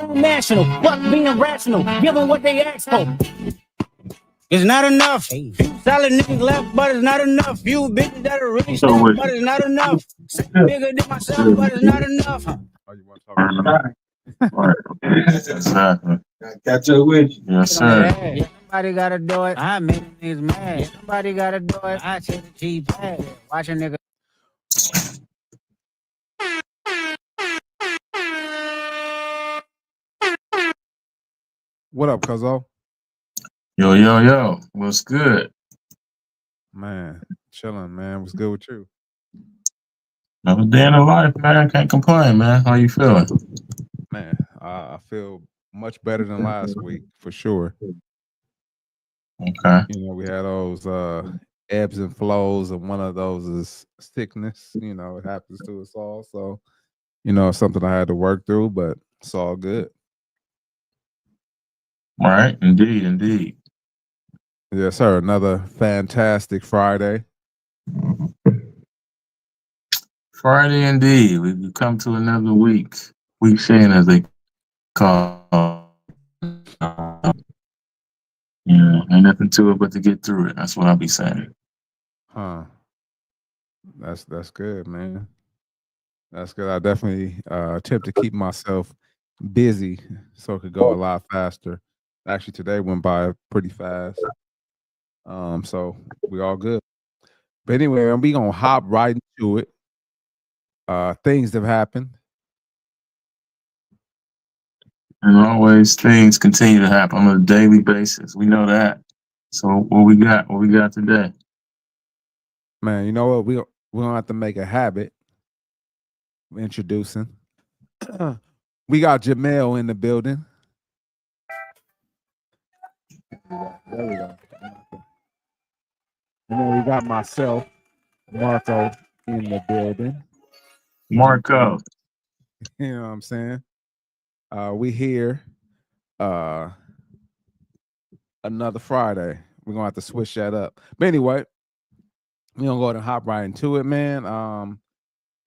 on national. Fuck being rational. Give them what they ask for. It's not enough. Few solid niggas left, but it's not enough. Few bitches that are really So stuck, with but it's not enough. Bigger than myself, but it's not enough. Oh, you want to talk about right. Exactly. Catch up with you. Yes, sir. Yeah, somebody gotta do it. I make niggas mad. Yeah, somebody gotta do it. I take the cheap ass. Watch a nigga. What up, Cuzzo? Yo. What's good? Man, chilling, man. What's good with you? Another day in the life, man. Can't complain, man. How you feeling? Man, I feel much better than last week for sure. Okay. You know, we had those ebbs and flows, and one of those is sickness. You know, it happens to us all. So, you know, it's something I had to work through, but it's all good. Right. Indeed. Yes, sir. Another fantastic Friday. Friday, indeed. We've come to another week. Weekend, as they call. Ain't nothing to it but to get through it. That's what I'll be saying. Huh. That's good, man. That's good. I definitely attempt to keep myself busy so it could go a lot faster. Actually, today went by pretty fast. So we all good. But anyway, we gonna hop right into it. Things have happened. And always things continue to happen on a daily basis. We know that. So what we got? What we got today? Man, you know what? We don't have to make a habit of introducing. We got Jamel in the building. There we go. And then we got myself, Marco, in the building. Marco. You know what I'm saying? We here another Friday. We're gonna have to switch that up. But anyway, we're gonna go ahead and hop right into it, man.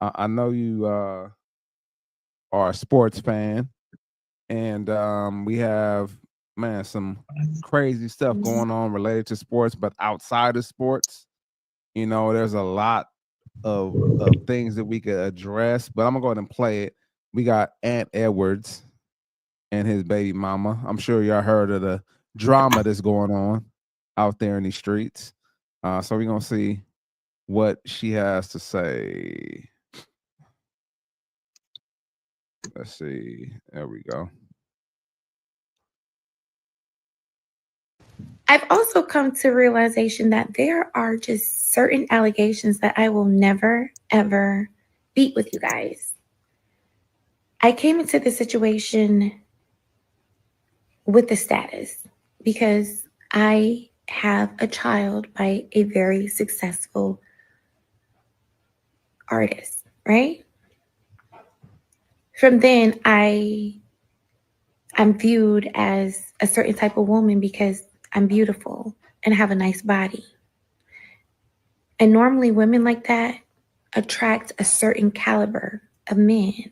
I know you are a sports fan, and we have, man, some crazy stuff going on related to sports, but outside of sports, you know, there's a lot of things that we could address, but I'm gonna go ahead and play it. We got Ant Edwards and his baby mama. I'm sure y'all heard of the drama that's going on out there in these streets. So we're gonna see what she has to say. Let's see. There we go. I've also come to realization that there are just certain allegations that I will never, ever beat with you guys. I came into the situation with the status because I have a child by a very successful artist, right? From then, I'm viewed as a certain type of woman because I'm beautiful and have a nice body. And normally women like that attract a certain caliber of men,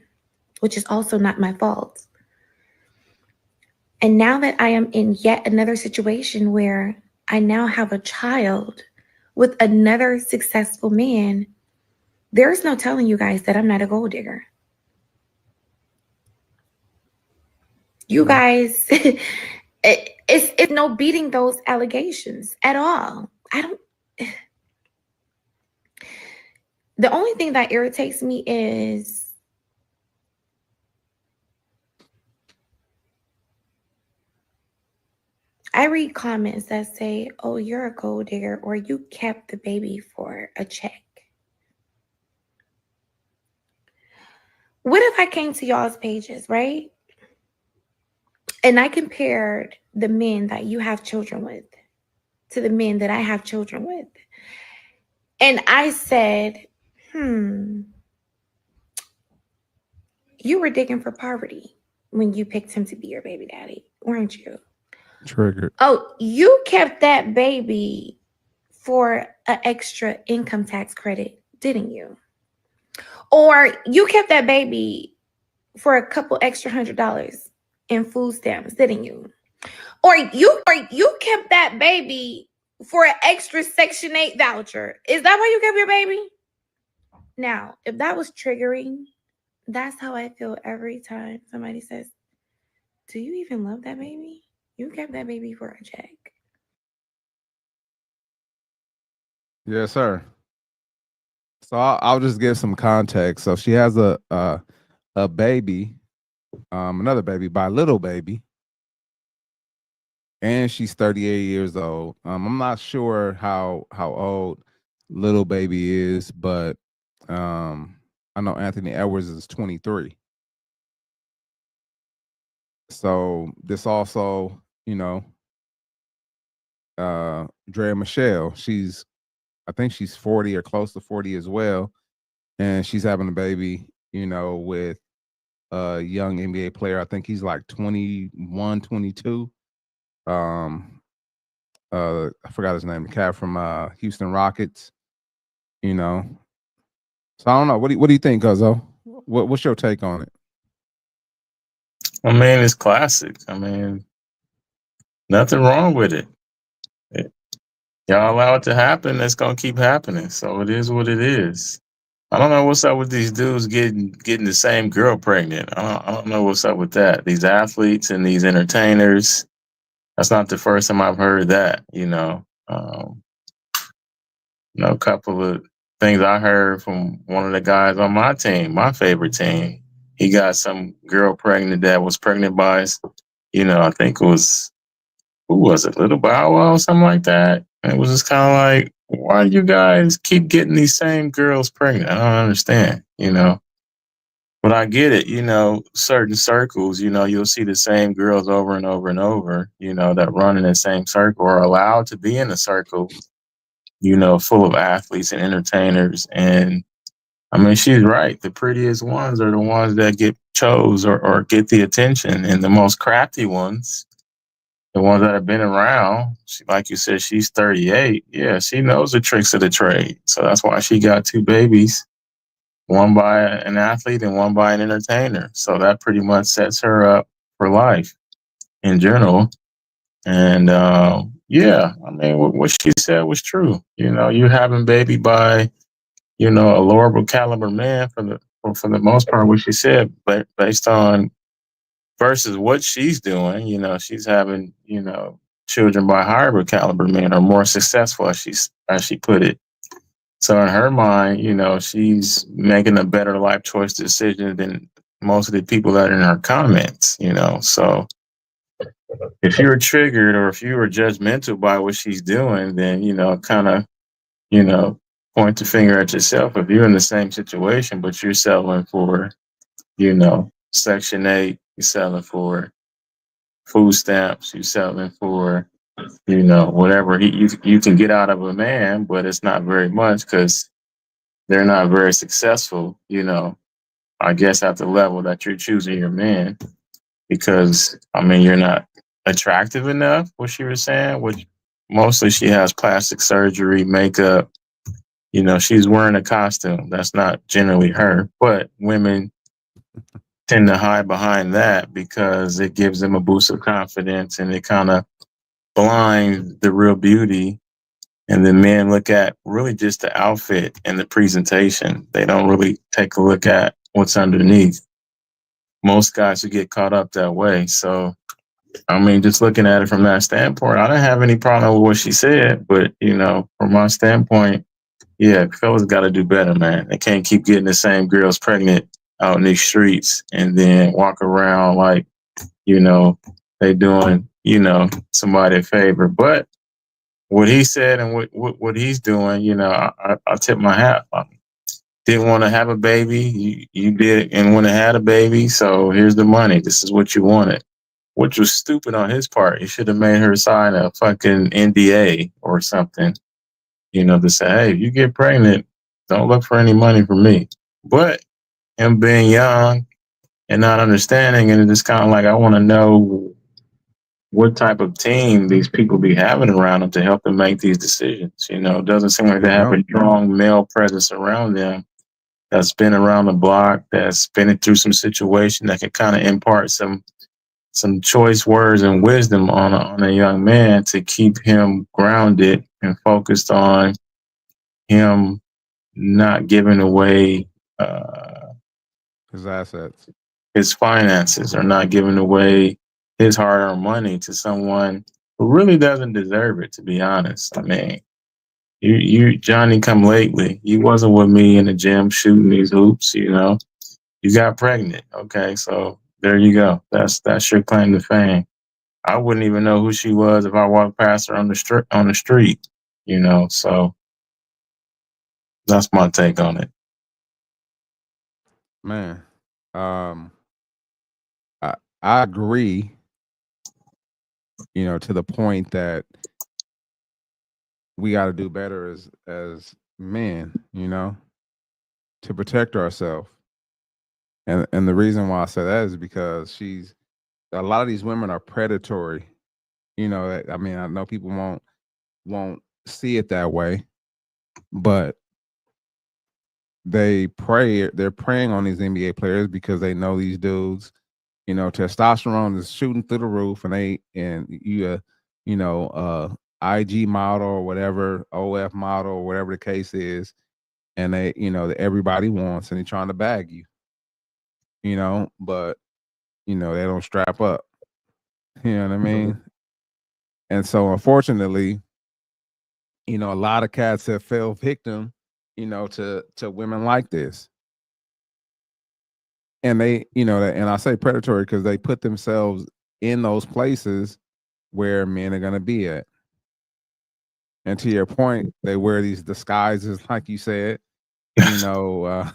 which is also not my fault. And now that I am in yet another situation where I now have a child with another successful man, there's no telling you guys that I'm not a gold digger. You guys, it's no beating those allegations at all. The only thing that irritates me is I read comments that say, oh, you're a gold digger, or you kept the baby for a check. What if I came to y'all's pages, right? And I compared the men that you have children with to the men that I have children with. And I said, you were digging for poverty when you picked him to be your baby daddy, weren't you? Triggered. Oh, you kept that baby for an extra income tax credit, didn't you? Or you kept that baby for a couple extra $100 in food stamps, didn't you? Or you kept that baby for an extra Section 8 voucher. Is that why you kept your baby? Now, if that was triggering, that's how I feel every time somebody says, do you even love that baby? You kept that baby for a check. Yes, sir. So I'll just give some context. So she has a baby, another baby by Little Baby, and she's 38 years old. I'm not sure how old Little Baby is, but I know Anthony Edwards is 23. So this also, Drea Michelle, I think she's 40 or close to 40 as well, and she's having a baby, with a young NBA player. I think he's like 21, 22. I forgot his name, the cat from Houston Rockets. So I don't know. What do you think, Guzzo? What's your take on it? I mean, it's classic. I mean, nothing wrong with it. Y'all allow it to happen, it's gonna keep happening. So it is what it is. I don't know what's up with these dudes getting the same girl pregnant. I don't know what's up with that. These athletes and these entertainers. That's not the first time I've heard that. A couple of things I heard from one of the guys on my team, my favorite team. He got some girl pregnant that was pregnant by his, I think it was, who was it, Little Bow Wow or something like that. And it was just kind of like, why do you guys keep getting these same girls pregnant? I don't understand, But I get it, certain circles, you'll see the same girls over and over and over, that run in the same circle or are allowed to be in a circle, full of athletes and entertainers. And I mean, she's right. The prettiest ones are the ones that get chose or get the attention, and the most crafty ones, the ones that have been around, like you said, she's 38. Yeah, she knows the tricks of the trade. So that's why she got two babies, one by an athlete and one by an entertainer. So that pretty much sets her up for life in general. And yeah, I mean, what she said was true. You having baby by, a lowerable caliber man for the most part, what she said, but based on versus what she's doing, she's having, children by higher caliber men or more successful, as she put it. So in her mind, she's making a better life choice decision than most of the people that are in her comments, So if you were triggered or if you were judgmental by what she's doing, then, kind of, point the finger at yourself. If you're in the same situation, but you're settling for, Section 8, you're selling for food stamps, you're selling for, whatever you can get out of a man, but it's not very much because they're not very successful, I guess at the level that you're choosing your man, because I mean, you're not attractive enough, what she was saying, which mostly she has plastic surgery, makeup, she's wearing a costume. That's not generally her, but women tend to hide behind that because it gives them a boost of confidence and it kind of blinds the real beauty. And then men look at really just the outfit and the presentation. They don't really take a look at what's underneath. Most guys who get caught up that way. So, I mean, just looking at it from that standpoint, I don't have any problem with what she said. But, from my standpoint, yeah, fellas got to do better, man. They can't keep getting the same girls pregnant out in these streets and then walk around like, they doing, somebody a favor. But what he said and what he's doing, I tip my hat. I didn't want to have a baby. You did and want to have a baby. So here's the money. This is what you wanted, which was stupid on his part. He should have made her sign a fucking NDA or something, to say, hey, if you get pregnant, don't look for any money from me. But him being young and not understanding, and it's kind of like, I want to know what type of team these people be having around them to help them make these decisions. It doesn't seem like they have a strong male presence around them that's been around the block, that's been through some situation that can kind of impart some some choice words and wisdom on a young man to keep him grounded and focused on him not giving away his assets, his finances, or not giving away his hard-earned money to someone who really doesn't deserve it. To be honest, I mean, you Johnny come lately. You wasn't with me in the gym shooting these hoops. You know, you got pregnant. Okay, so there you go. That's your claim to fame. I wouldn't even know who she was if I walked past her on the street. You know, so that's my take on it. man. I agree. You know, to the point that we got to do better as men. You know, to protect ourselves. And the reason why I say that is because a lot of these women are predatory. You know, I mean, I know people won't see it that way, but they're preying on these NBA players because they know these dudes, you know, testosterone is shooting through the roof, and IG model or whatever, OF model or whatever the case is, and they, you know, that everybody wants, and they're trying to bag you, you know, but you know, they don't strap up. You know what I mean? And so unfortunately, you know, a lot of cats have fell victim, you know, to women like this. And they, you know, and I say predatory because they put themselves in those places where men are gonna be at. And to your point, they wear these disguises, like you said, you know,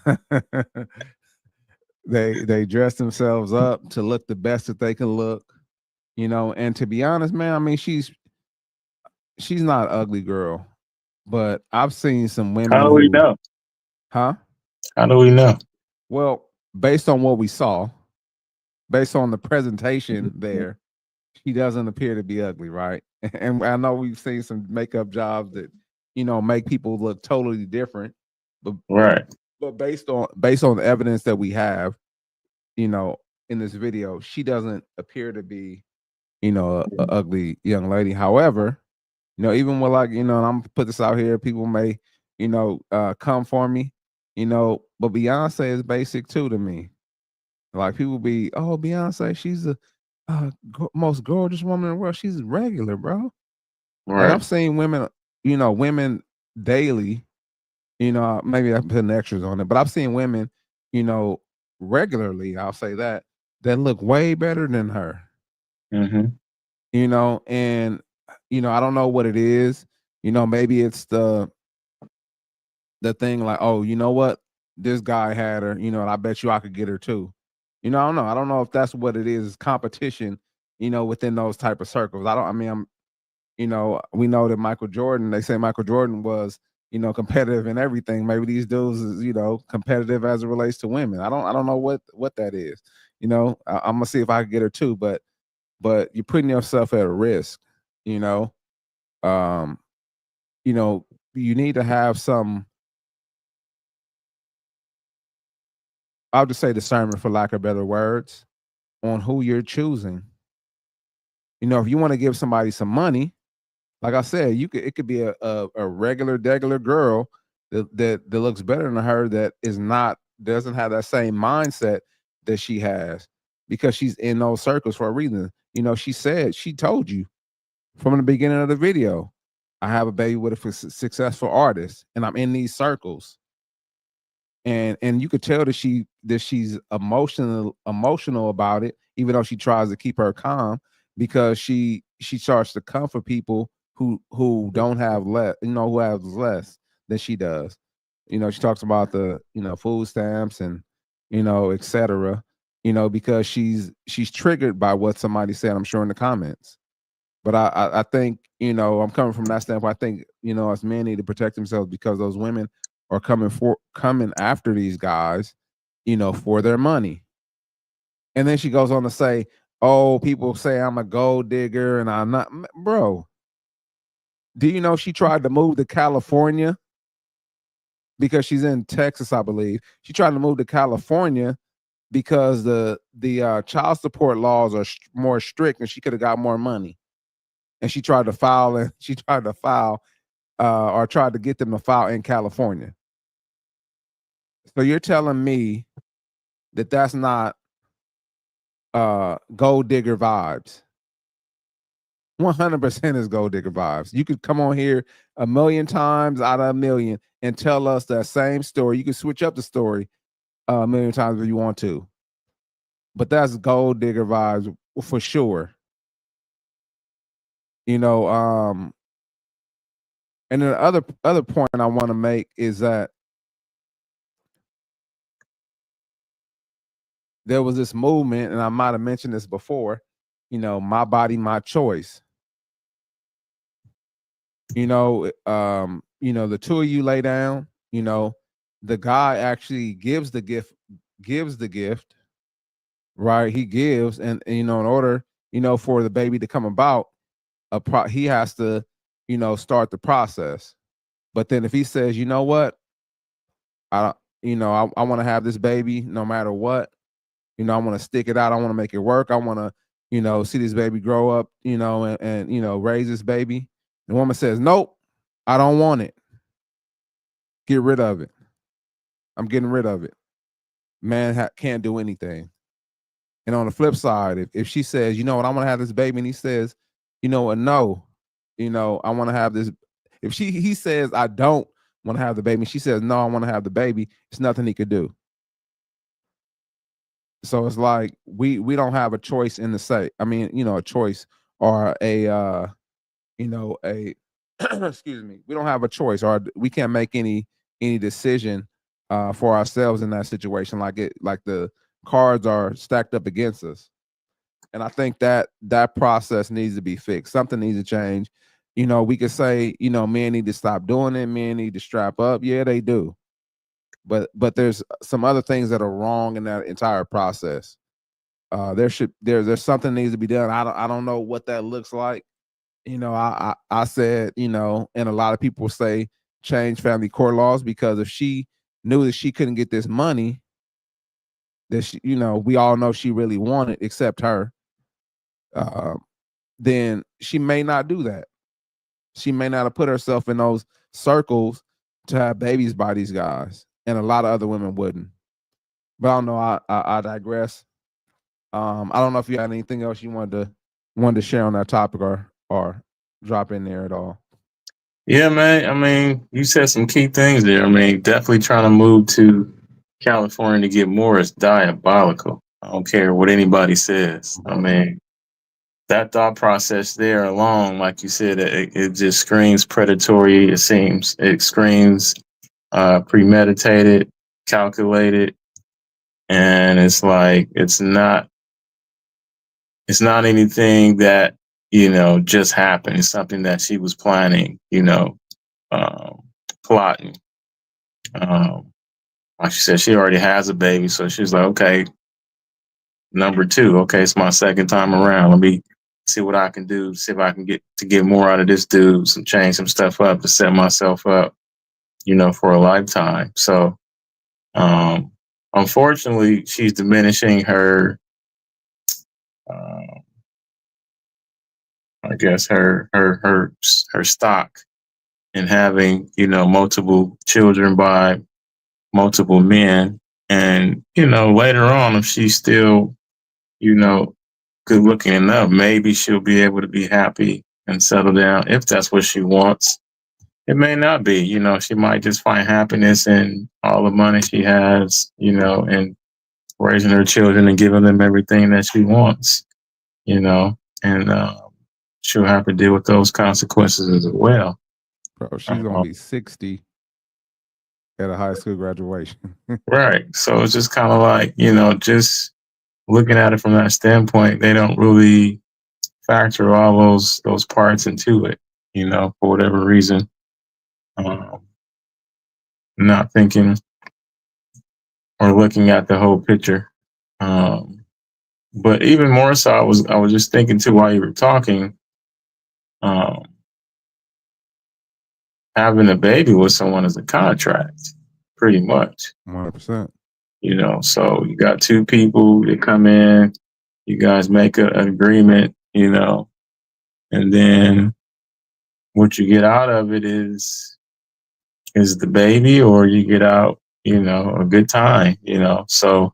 they dress themselves up to look the best that they can look, you know. And to be honest, man, I mean, she's not an ugly girl, but I've seen some women How do we who, know? huh? How do we know? Well, based on what we saw, based on the presentation there, she doesn't appear to be ugly, right? And I know we've seen some makeup jobs that, you know, make people look totally different, but Right. based on the evidence that we have, you know, in this video, she doesn't appear to be, you know, a ugly young lady. However, you know, even with, like, you know, and I'm gonna put this out here, people may, you know, come for me, you know, but Beyonce is basic too to me. Like, people be, oh, Beyonce, she's the most gorgeous woman in the world. She's regular, bro. And Right. I've seen women, you know, women daily, you know, maybe I'm putting extras on it, but I've seen women, you know, regularly, I'll say that look way better than her, Mm-hmm. you know. And, you know, I don't know what it is. You know, maybe it's the thing like, oh, you know what? This guy had her, you know, and I bet you I could get her too. You know, I don't know. I don't know if that's what it is, competition, you know, within those type of circles. I mean, you know, we know that Michael Jordan, they say Michael Jordan was, you know, competitive in everything. Maybe these dudes is, you know, competitive as it relates to women. I don't know what that is. You know, I'm gonna see if I can get her too, but you're putting yourself at a risk, you know. Um, you know, you need to have some, I'll just say discernment, for lack of better words, on who you're choosing. You know, if you want to give somebody some money, like I said, it could be a regular degular girl that looks better than her, that doesn't have that same mindset that she has, because she's in those circles for a reason. You know, she told you from the beginning of the video, I have a baby with a successful artist, and I'm in these circles. And you could tell that she's emotional about it, even though she tries to keep her calm, because she starts to comfort people who don't have less, you know, who have less than she does. You know, she talks about the, you know, food stamps and, you know, etc. You know, because she's triggered by what somebody said, I'm sure, in the comments. But I think, you know, I'm coming from that standpoint. I think, you know, us men need to protect themselves, because those women are coming after these guys, you know, for their money. And then she goes on to say, "Oh, people say I'm a gold digger and I'm not." Bro, do you know she tried to move to California, because she's in Texas, I believe. She tried to move to California because the child support laws are more strict, and she could have got more money. And she tried to file, or tried to get them to file in California. So you're telling me that that's not gold digger vibes? 100% is gold digger vibes. You could come on here a million times out of a million and tell us that same story. You can switch up the story a million times if you want to, but that's gold digger vibes for sure. You know, and then the other point I want to make is that there was this movement, and I might have mentioned this before, you know, my body, my choice. You know, the two of you lay down, you know, the guy actually gives the gift, right? He gives, and you know, in order, you know, for the baby to come about, he has to, you know, start the process. But then if he says, you know what, I want to have this baby no matter what, you know, I want to stick it out, I want to make it work, I want to, you know, see this baby grow up, you know, and you know, raise this baby. The woman says, nope, I don't want it. Get rid of it. I'm getting rid of it. Man can't do anything. And on the flip side, if she says, you know what, I want to have this baby, and he says, you know what, no, you know, I want to have this. If he says, I don't want to have the baby, and she says, no, I want to have the baby, it's nothing he could do. So it's like we don't have a choice in the say. I mean, you know, a choice or a you know, a excuse me, we don't have a choice, or we can't make any decision for ourselves in that situation. Like the cards are stacked up against us. And I think that process needs to be fixed. Something needs to change. You know, we could say, you know, men need to stop doing it, men need to strap up. Yeah, they do. But there's some other things that are wrong in that entire process. There's something needs to be done. I don't know what that looks like. You know, I said, you know, and a lot of people say change family court laws, because if she knew that she couldn't get this money that she, you know, we all know she really wanted, except her, then she may not do that. She may not have put herself in those circles to have babies by these guys, and a lot of other women wouldn't. But I don't know. I digress. I don't know if you had anything else you wanted to share on that topic, or drop in there at all. Yeah, man. I mean, you said some key things there. I mean, definitely trying to move to California to get more is diabolical. I don't care what anybody says. I mean, that thought process there alone, like you said, it just screams predatory. It screams premeditated, calculated, and it's like it's not anything that, you know, just happened. It's something that she was planning, you know, plotting. Like she said, she already has a baby, so she's like, okay, number two, okay, it's my second time around. Let me see what I can do, see if I can get more out of this dude, change some stuff up to set myself up, you know, for a lifetime. So unfortunately, she's diminishing her I guess her stock in having, you know, multiple children by multiple men. And, you know, later on, if she's still, you know, good looking enough, maybe she'll be able to be happy and settle down if that's what she wants. It may not be, you know, she might just find happiness in all the money she has, you know, and raising her children and giving them everything that she wants, you know, and she'll have to deal with those consequences as well. Bro, she's gonna be 60 at a high school graduation. Right. So it's just kind of like, you know, just looking at it from that standpoint, they don't really factor all those parts into it, you know, for whatever reason. Not thinking or looking at the whole picture. But even more so, I was just thinking too while you were talking, having a baby with someone is a contract, pretty much. 100%. You know, so you got two people that come in, you guys make an agreement, you know, and then what you get out of it is the baby, or you get out, you know, a good time, you know. So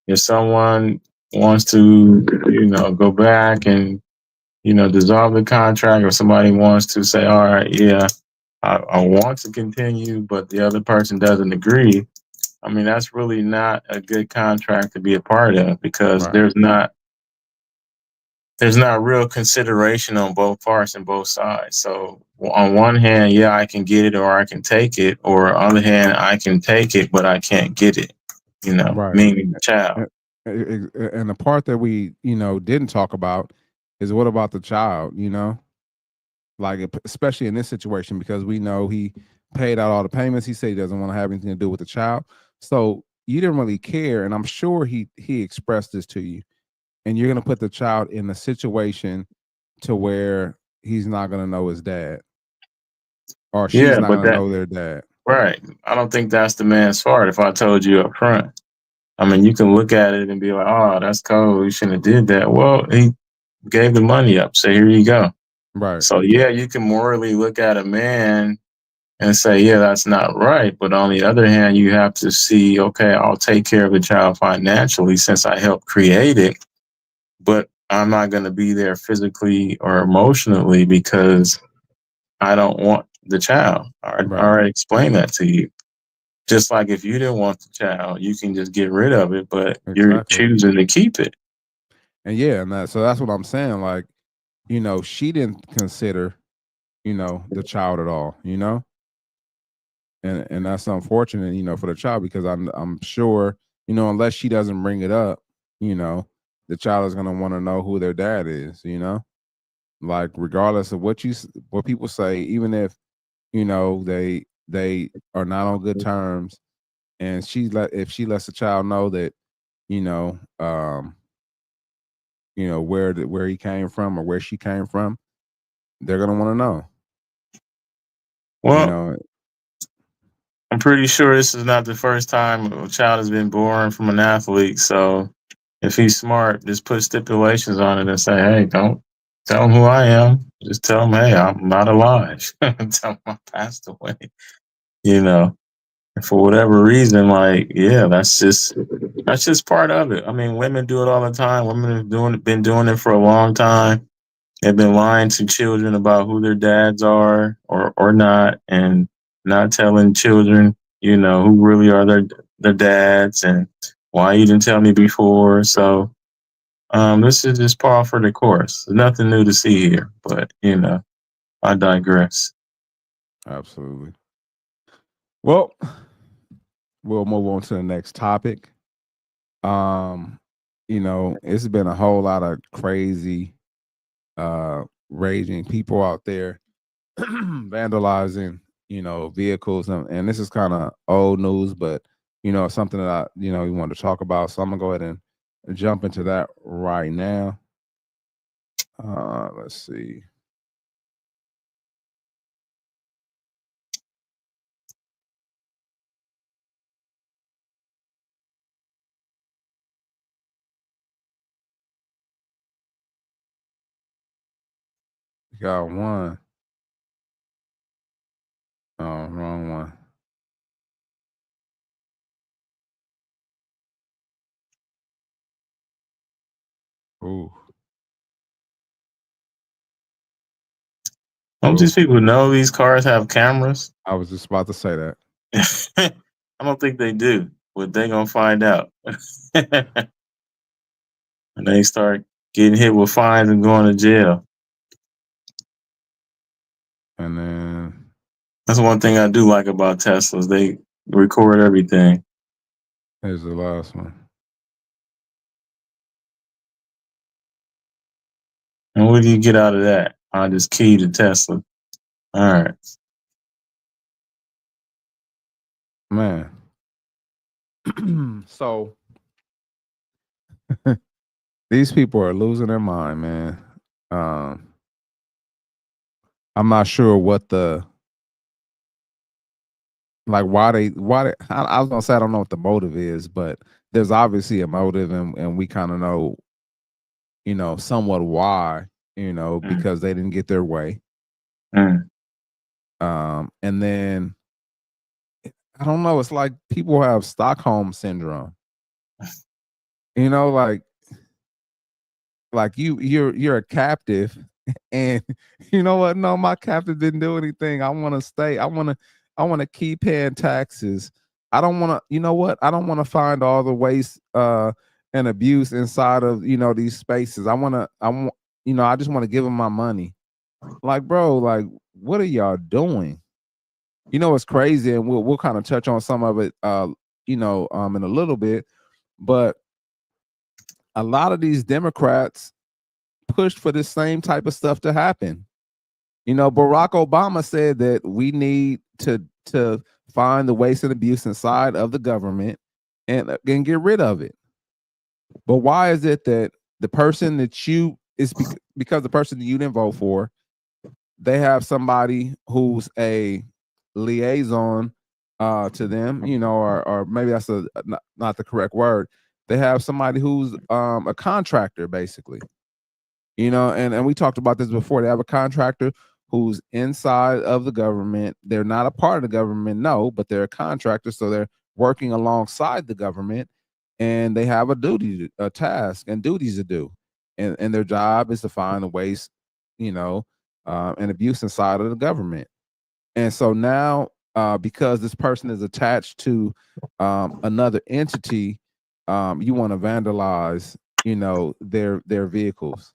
if someone wants to, you know, go back and, you know, dissolve the contract, or somebody wants to say, all right, yeah, I want to continue, but the other person doesn't agree. I mean, that's really not a good contract to be a part of, because Right. there's not real consideration on both parts and both sides. So on one hand, yeah, I can get it or I can take it, or on the other hand, I can take it but I can't get it. You know, Right. meaning the child. And the part that we, you know, didn't talk about is what about the child, you know? Like, especially in this situation, because we know he paid out all the payments. He said he doesn't want to have anything to do with the child. So you didn't really care. And I'm sure he expressed this to you. And you're going to put the child in a situation to where he's not going to know his dad, or she's Yeah, not but going to that know their dad. right. I don't think that's the man's fault if I told you up front. I mean, you can look at it and be like, oh, that's cold. You shouldn't have did that. Well, he gave the money up. So here you go. Right. So yeah, you can morally look at a man and say, yeah, that's not right. But on the other hand, you have to see, okay, I'll take care of the child financially since I helped create it, but I'm not going to be there physically or emotionally because I don't want the child. I Right. already explained that to you. Just like if you didn't want the child, you can just get rid of it, but you're Exactly. choosing to keep it. And yeah, and so that's what I'm saying. Like, you know, she didn't consider, you know, the child at all, you know? And that's unfortunate, you know, for the child, because I'm sure, you know, unless she doesn't bring it up, you know, the child is going to want to know who their dad is, you know? Like, regardless of what people say, even if, you know, they are not on good terms, and if she lets the child know that, you know, where he came from or where she came from, they're going to want to know, you Well, know? I'm pretty sure this is not the first time a child has been born from an athlete. So if he's smart, just put stipulations on it and say, hey, don't tell him who I am. Just tell him, hey, I'm not alive. Tell him I passed away. You know, and for whatever reason, like, yeah, that's just part of it. I mean, women do it all the time. Women have been doing it for a long time. They've been lying to children about who their dads are or not, and not telling children, you know, who really are their dads and why you didn't tell me before. So this is just par for the course. There's nothing new to see here, but you know, I digress. Absolutely. Well, we'll move on to the next topic. You know, it's been a whole lot of crazy, raging people out there vandalizing, you know, vehicles, and this is kind of old news, but you know, something that you know, we wanted to talk about. So I'm gonna go ahead and jump into that right now. Let's see. We got one. Oh, wrong one. Ooh, Don't ooh. these people know these cars have cameras? I was just about to say that. I don't think they do, but they gonna find out. And they start getting hit with fines and going to jail. And then That's one thing I do like about Teslas. They record everything. here's the last one. And what do you get out of that? I just key to Tesla. All right. Man. So these people are losing their mind, man. Um, I'm not sure what the like why they I was gonna say I don't know what the motive is, but there's obviously a motive, and we kind of know, somewhat why, Mm, because they didn't get their way. mm, And then I don't know, it's like people have Stockholm syndrome. Like you're a captive, and you know what? No, my captive didn't do anything. I want to stay. I want to keep paying taxes. I don't want to. You know what? I don't want to find all the waste and abuse inside of these spaces. I want to. I want. I just want to give them my money. Like, bro, like, what are y'all doing? It's crazy, and we'll kind of touch on some of it, in a little bit, but a lot of these Democrats pushed for this same type of stuff to happen. Barack Obama said that we need to find the waste and abuse inside of the government and get rid of it. But why is it that the person that because the person that you didn't vote for, they have somebody who's a liaison to them, or maybe that's not the correct word. They have somebody who's a contractor, basically. And we talked about this before. They have a contractor who's inside of the government. They're not a part of the government, no, but they're a contractor, so they're working alongside the government, and they have a task and duties to do, and their job is to find the waste, and abuse inside of the government. And so now, because this person is attached to another entity, you want to vandalize, their vehicles.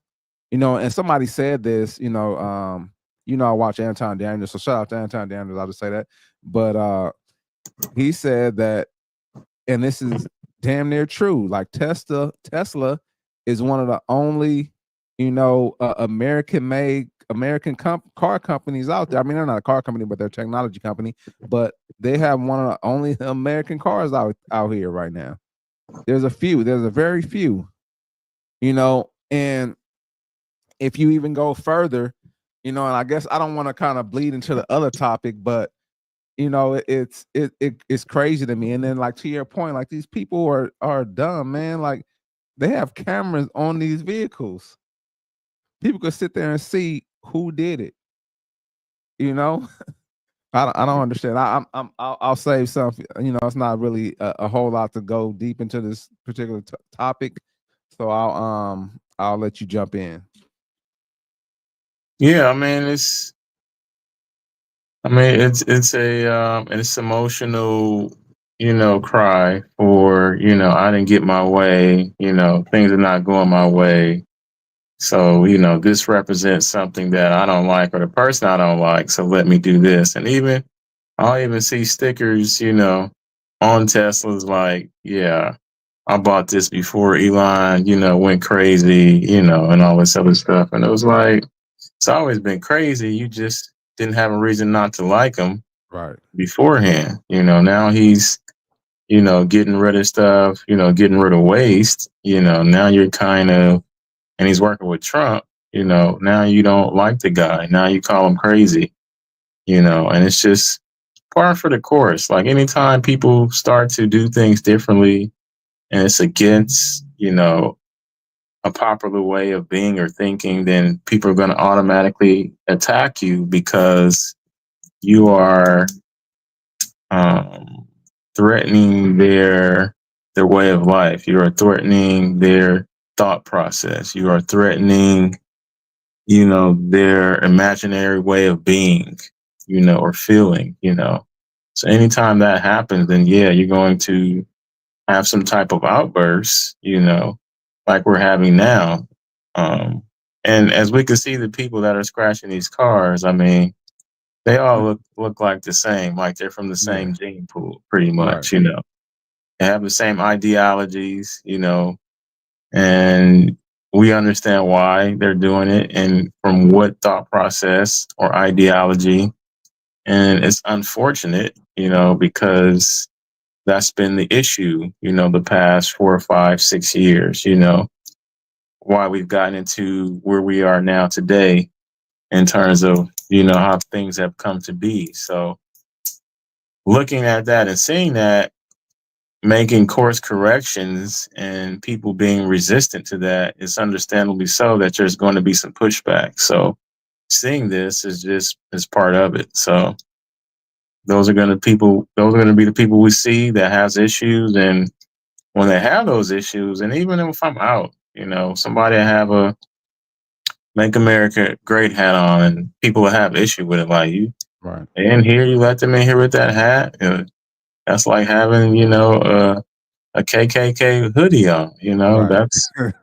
And somebody said this, I watch Anton Daniels, so shout out to Anton Daniels, I'll just say that. But he said that, and this is damn near true, like Tesla is one of the only, American car companies out there. I mean, they're not a car company, but they're a technology company. But they have one of the only American cars out here right now. There's a very few, and if you even go further, and I guess I don't want to kind of bleed into the other topic, but it's crazy to me. And then, like, to your point, like, these people are dumb, man. Like, they have cameras on these vehicles. People could sit there and see who did it. I don't understand. I'll save some. It's not really a whole lot to go deep into this particular topic, so I'll let you jump in. yeah, it's emotional, cry for, I didn't get my way, things are not going my way. So, this represents something that I don't like, or the person I don't like. So let me do this. And I'll even see stickers, on Teslas like, yeah, I bought this before Elon, went crazy, and all this other stuff. And it was like, it's always been crazy. You just didn't have a reason not to like him Right. beforehand. Now he's, getting rid of stuff, getting rid of waste. Now you're kind of, and he's working with Trump, now you don't like the guy. Now you call him crazy, and it's just par for the course. Like, anytime people start to do things differently and it's against, a popular way of being or thinking, then people are going to automatically attack you because you are um, threatening their way of life. You are threatening their thought process. You are threatening, their imaginary way of being, or feeling. So anytime that happens, then yeah, you're going to have some type of outburst, like we're having now. Um, and as we can see, the people that are scratching these cars, I mean, they all look like the same, like they're from the Yeah. same gene pool, pretty Right. much. They have the same ideologies, and we understand why they're doing it and from what thought process or ideology. And it's unfortunate, because that's been the issue, the past 4 or 5, 6 years, why we've gotten into where we are now today in terms of, how things have come to be. So looking at that and seeing that, making course corrections and people being resistant to that, it's understandably so that there's going to be some pushback. So seeing this is part of it. So those are going to be the people we see that has issues. And when they have those issues, and even if I'm out, somebody have a Make America Great hat on and people will have issue with it. Like, you Right. in here, you let them in here with that hat. That's like having, a KKK hoodie on, Right.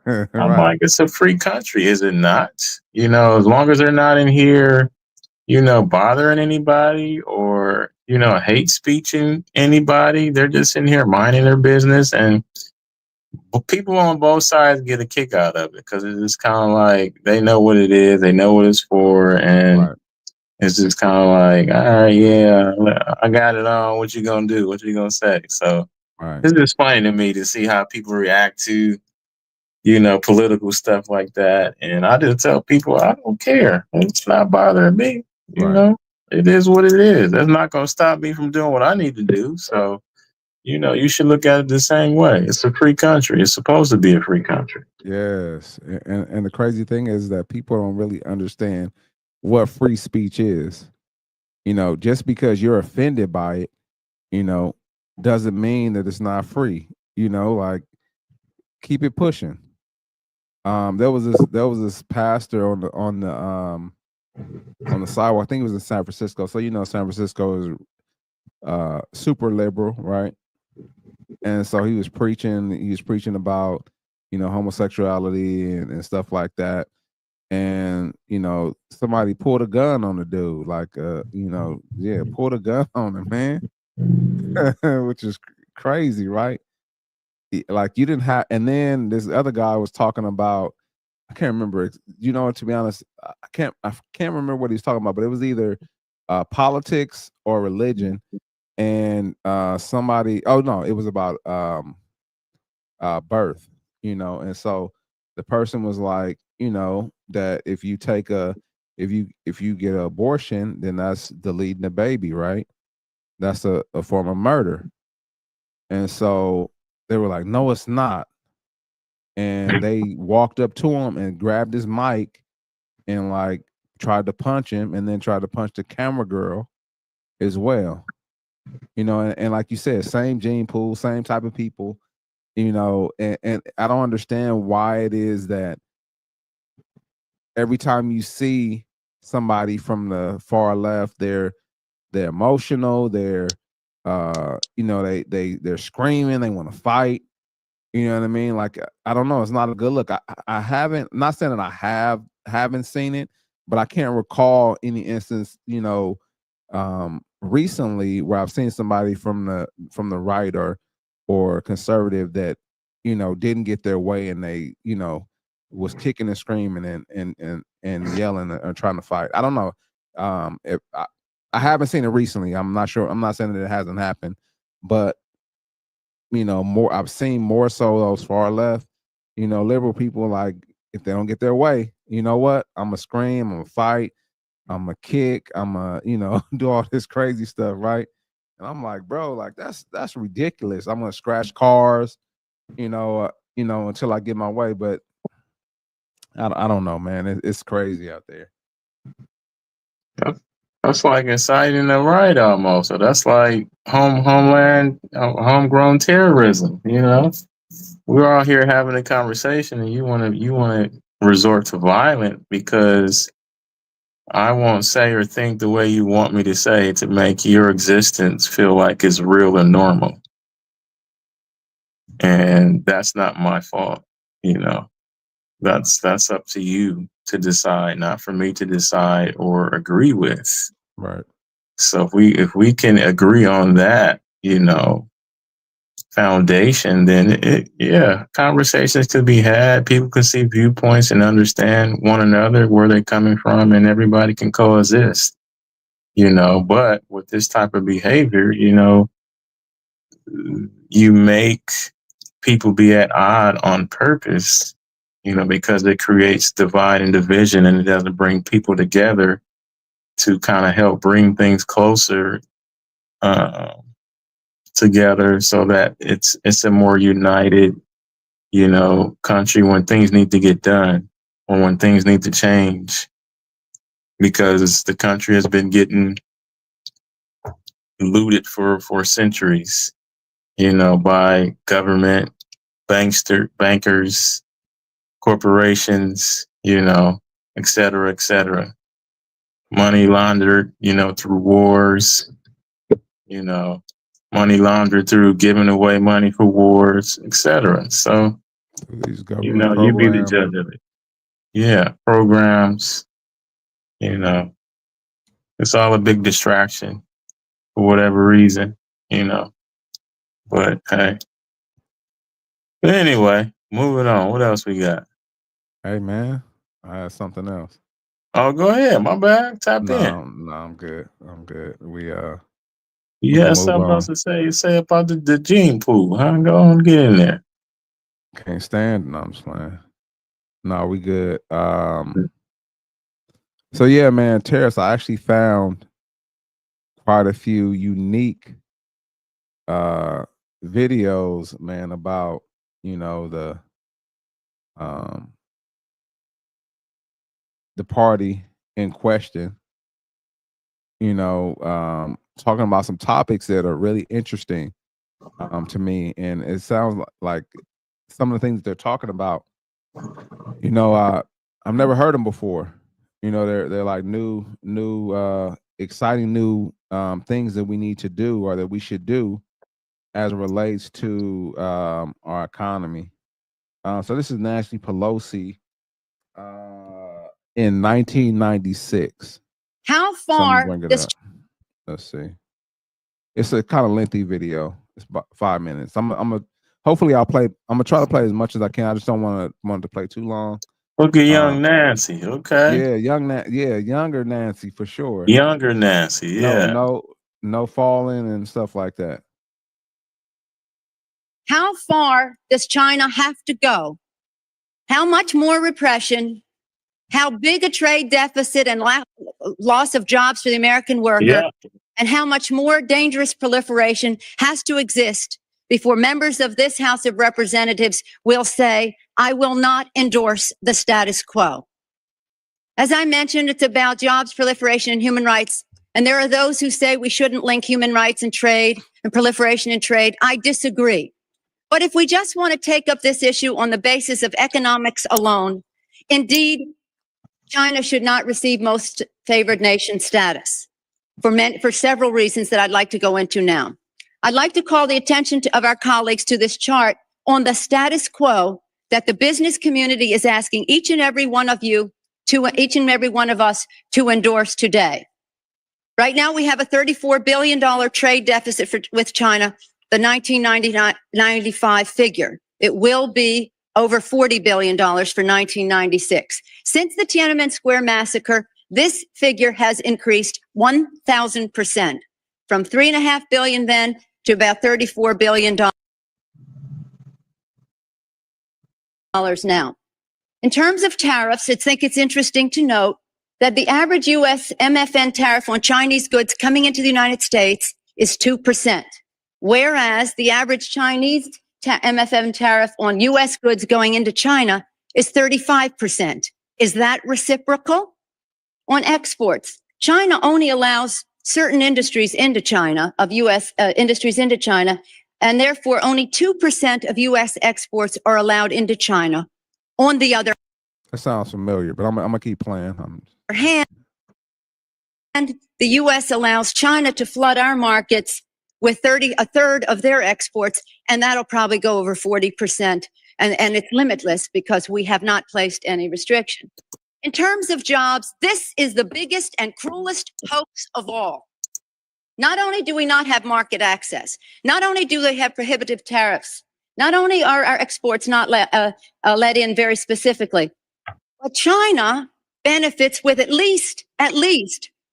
I'm Right. like, it's a free country, is it not? As long as they're not in here, bothering anybody or, hate speeching anybody, they're just in here minding their business. And people on both sides get a kick out of it because it's kind of like they know what it is, they know what it's for. And Right. it's just kind of like, all right, yeah, I got it on. What you gonna do? What you gonna say? So Right. it's just funny to me to see how people react to, political stuff like that. And I just tell people, I don't care. It's not bothering me. Right. It is what it is. That's not going to stop me from doing what I need to do. So, you should look at it the same way. It's a free country. It's supposed to be a free country. Yes. And the crazy thing is that people don't really understand what free speech is. Just because you're offended by it, doesn't mean that it's not free. Like, keep it pushing. There was this pastor on the sidewalk. I think it was in San Francisco. So San Francisco is super liberal, right? And so he was preaching about homosexuality and stuff like that. And somebody pulled a gun on the dude, like pulled a gun on him, man. Which is crazy, right? Like, you didn't have, and then this other guy was talking about, I can't remember. To be honest, I can't remember what he was talking about, but it was either politics or religion. And somebody, oh no, it was about birth, and so the person was like, that if you get an abortion, then that's deleting the baby, right? That's a form of murder. And so they were like, no, it's not. And they walked up to him and grabbed his mic and like tried to punch him, and then tried to punch the camera girl as well. And like you said, same gene pool, same type of people, and I don't understand why it is that every time you see somebody from the far left, they're emotional, they're they're screaming, they want to fight. You know what I mean? Like, I don't know. It's not a good look. I haven't, not saying that I haven't seen it, but I can't recall any instance, recently where I've seen somebody from the right or conservative that, didn't get their way, and they, was kicking and screaming and yelling and trying to fight. I don't know. If I haven't seen it recently. I'm not sure. I'm not saying that it hasn't happened, but more, I've seen more so those far left, liberal people, like, if they don't get their way, you know what? I'm gonna scream, I'm gonna fight, I'm gonna kick, I'm gonna, do all this crazy stuff, right? And I'm like, bro, like, that's ridiculous. I'm gonna scratch cars, until I get my way. But I don't know, man. It's crazy out there. That's like inciting a riot almost. So that's like homegrown terrorism. We're all here having a conversation, and you want to resort to violence because I won't say or think the way you want me to say to make your existence feel like it's real and normal. And that's not my fault. That's up to you to decide, not for me to decide or agree with. Right. So if we can agree on that, foundation, then conversations could be had. People can see viewpoints and understand one another, where they're coming from, and everybody can coexist. But with this type of behavior, you make people be at odd on purpose, because it creates divide and division, and it doesn't bring people together to kind of help bring things closer together so that it's a more united, country when things need to get done or when things need to change, because the country has been getting looted for centuries, by government, bankers, corporations, et cetera, et cetera. Money laundered, through wars, money laundered through giving away money for wars, et cetera. So, These government you be the programs. judge of it. Yeah, programs, it's all a big distraction for whatever reason, But hey. But anyway, moving on. What else we got? Hey man, I had something else. Oh, go ahead. My bad. Tap in. No, I'm good. I'm good. We You can have move something else on. to say about the gene pool, huh? Go on, get in there. Can't stand. No, I'm just playing. No, we good. So yeah, man, Tariffs. I actually found quite a few unique videos, man, about the party in question. Talking about some topics that are really interesting to me, and it sounds like some of the things they're talking about. I've never heard them before. They're like new, exciting new things that we need to do or that we should do as it relates to our economy. So this is Nancy Pelosi in 1996. How far Bring it does up. Let's see. It's a kind of lengthy video. It's about 5 minutes. Hopefully I'll play. I'm gonna try to play as much as I can. I just don't want to play too long. Look at young Nancy. Okay. Yeah, younger Nancy for sure. Younger Nancy. Yeah. No falling and stuff like that. how far does China have to go? How much more repression? How big a trade deficit and loss of jobs for the American worker? Yeah. And how much more dangerous proliferation has to exist before members of this House of Representatives will say, I will not endorse the status quo. As I mentioned, it's about jobs, proliferation, and human rights. And there are those who say we shouldn't link human rights and trade and proliferation and trade. I disagree. But if we just want to take up this issue on the basis of economics alone, indeed, China should not receive most favored nation status for several reasons that I'd like to go into now. I'd like to call the attention of our colleagues to this chart on the status quo that the business community is asking each and every one of us to endorse today. Right now, we have a $34 billion trade deficit with China, the 1995 figure. It will be over $40 billion for 1996. Since the Tiananmen Square massacre, this figure has increased 1,000%, from $3.5 billion then to about $34 billion now. In terms of tariffs, I think it's interesting to note that the average U.S. MFN tariff on Chinese goods coming into the United States is 2%, whereas the average Chinese MFN tariff on U.S. goods going into China is 35%. Is that reciprocal? On exports, China only allows certain industries into China, of U.S. Industries into China, and therefore only 2% of U.S. exports are allowed into China. On the other That sounds familiar, but I'm gonna keep playing. hand, the U.S. allows China to flood our markets with a third of their exports, and that'll probably go over 40%. And it's limitless because we have not placed any restriction. In terms of jobs, this is the biggest and cruelest hoax of all. Not only do we not have market access, not only do they have prohibitive tariffs, not only are our exports not let in very specifically, but China benefits with at least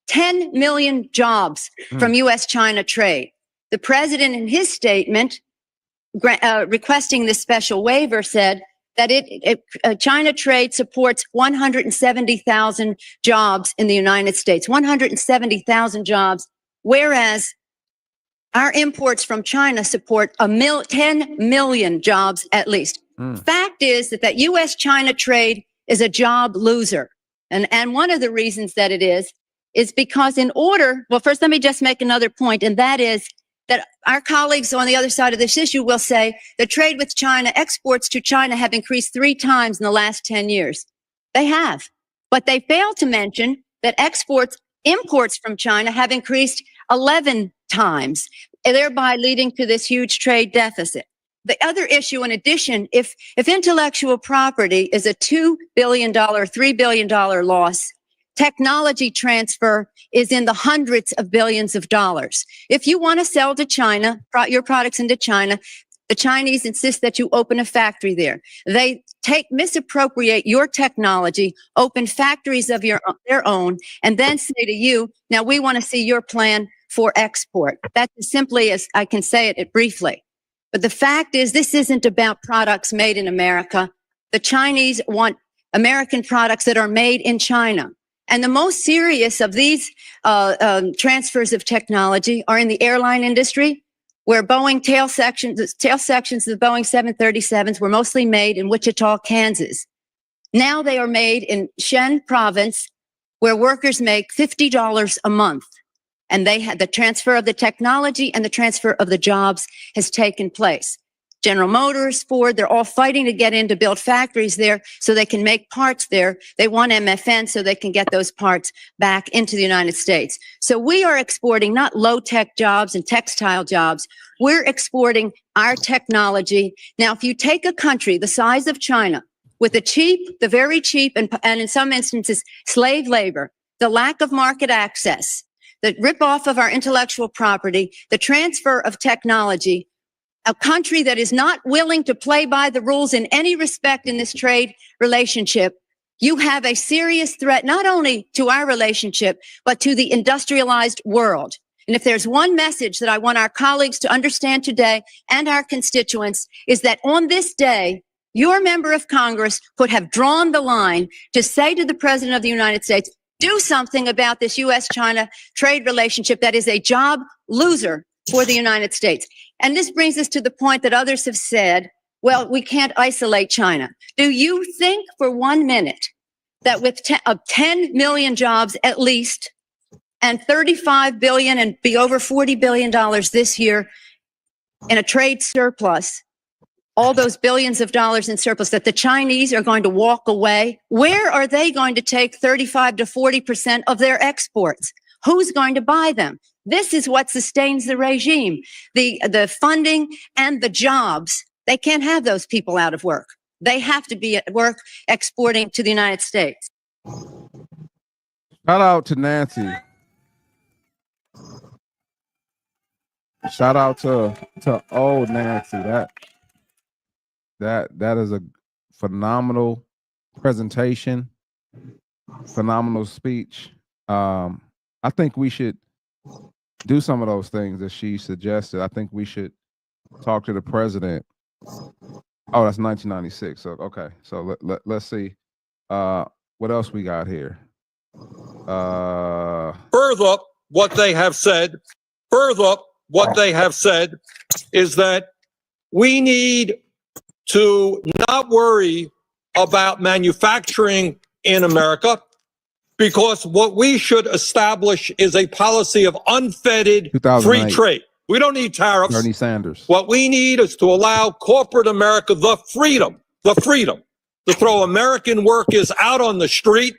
10 million jobs from U.S.-China trade. The president, in his statement requesting this special waiver, said that China trade supports 170,000 jobs in the United States, 170,000 jobs, whereas Our imports from China support 10 million jobs at least. Fact is that U.S.-China trade is a job loser. And one of the reasons that it is because well, first let me just make another point, and that is that our colleagues on the other side of this issue will say the trade with China, exports to China have increased 3 times in the last 10 years. They have. But they fail to mention that imports from China have increased 11 times, thereby leading to this huge trade deficit. The other issue, in addition, if intellectual property is a $2 billion, $3 billion loss, technology transfer is in the hundreds of billions of dollars. If you want to sell to China, your products into China, the Chinese insist that you open a factory there. They misappropriate your technology, open factories of their own, and then say to you, now we want to see your plan for export. That's as simply as I can say it briefly. But the fact is, this isn't about products made in America. The Chinese want American products that are made in China. And the most serious of these transfers of technology are in the airline industry, where Boeing tail sections of the Boeing 737s were mostly made in Wichita, Kansas. Now they are made in Shen province, where workers make $50 a month. And they had the transfer of the technology and the transfer of the jobs has taken place. General Motors, Ford, they're all fighting to get in to build factories there so they can make parts there. They want MFN so they can get those parts back into the United States. So we are exporting not low-tech jobs and textile jobs. We're exporting our technology. Now, if you take a country the size of China with the very cheap, and in some instances, slave labor, the lack of market access, the rip-off of our intellectual property, the transfer of technology, a country that is not willing to play by the rules in any respect in this trade relationship, you have a serious threat not only to our relationship, but to the industrialized world. And if there's one message that I want our colleagues to understand today and our constituents is that on this day, your member of Congress could have drawn the line to say to the President of the United States, do something about this U.S.-China trade relationship that is a job loser for the United States. And this brings us to the point that others have said, well, we can't isolate China. Do you think for 1 minute that with 10 million jobs at least, and 35 billion and be over $40 billion this year in a trade surplus, all those billions of dollars in surplus, that the Chinese are going to walk away? Where are they going to take 35 to 40% of their exports? Who's going to buy them? This is what sustains the regime, the funding and the jobs. They can't have those people out of work. They have to be at work exporting to the United States. Shout out to Nancy. Shout out to old Nancy. That is a phenomenal presentation, phenomenal speech. I think we should do some of those things that she suggested. I think we should talk to the president. Oh, that's 1996. So okay. So let's see. What else we got here? Further, what they have said is that we need to not worry about manufacturing in America, because what we should establish is a policy of unfettered free trade. We don't need tariffs. Bernie Sanders. What we need is to allow corporate America the freedom to throw American workers out on the street.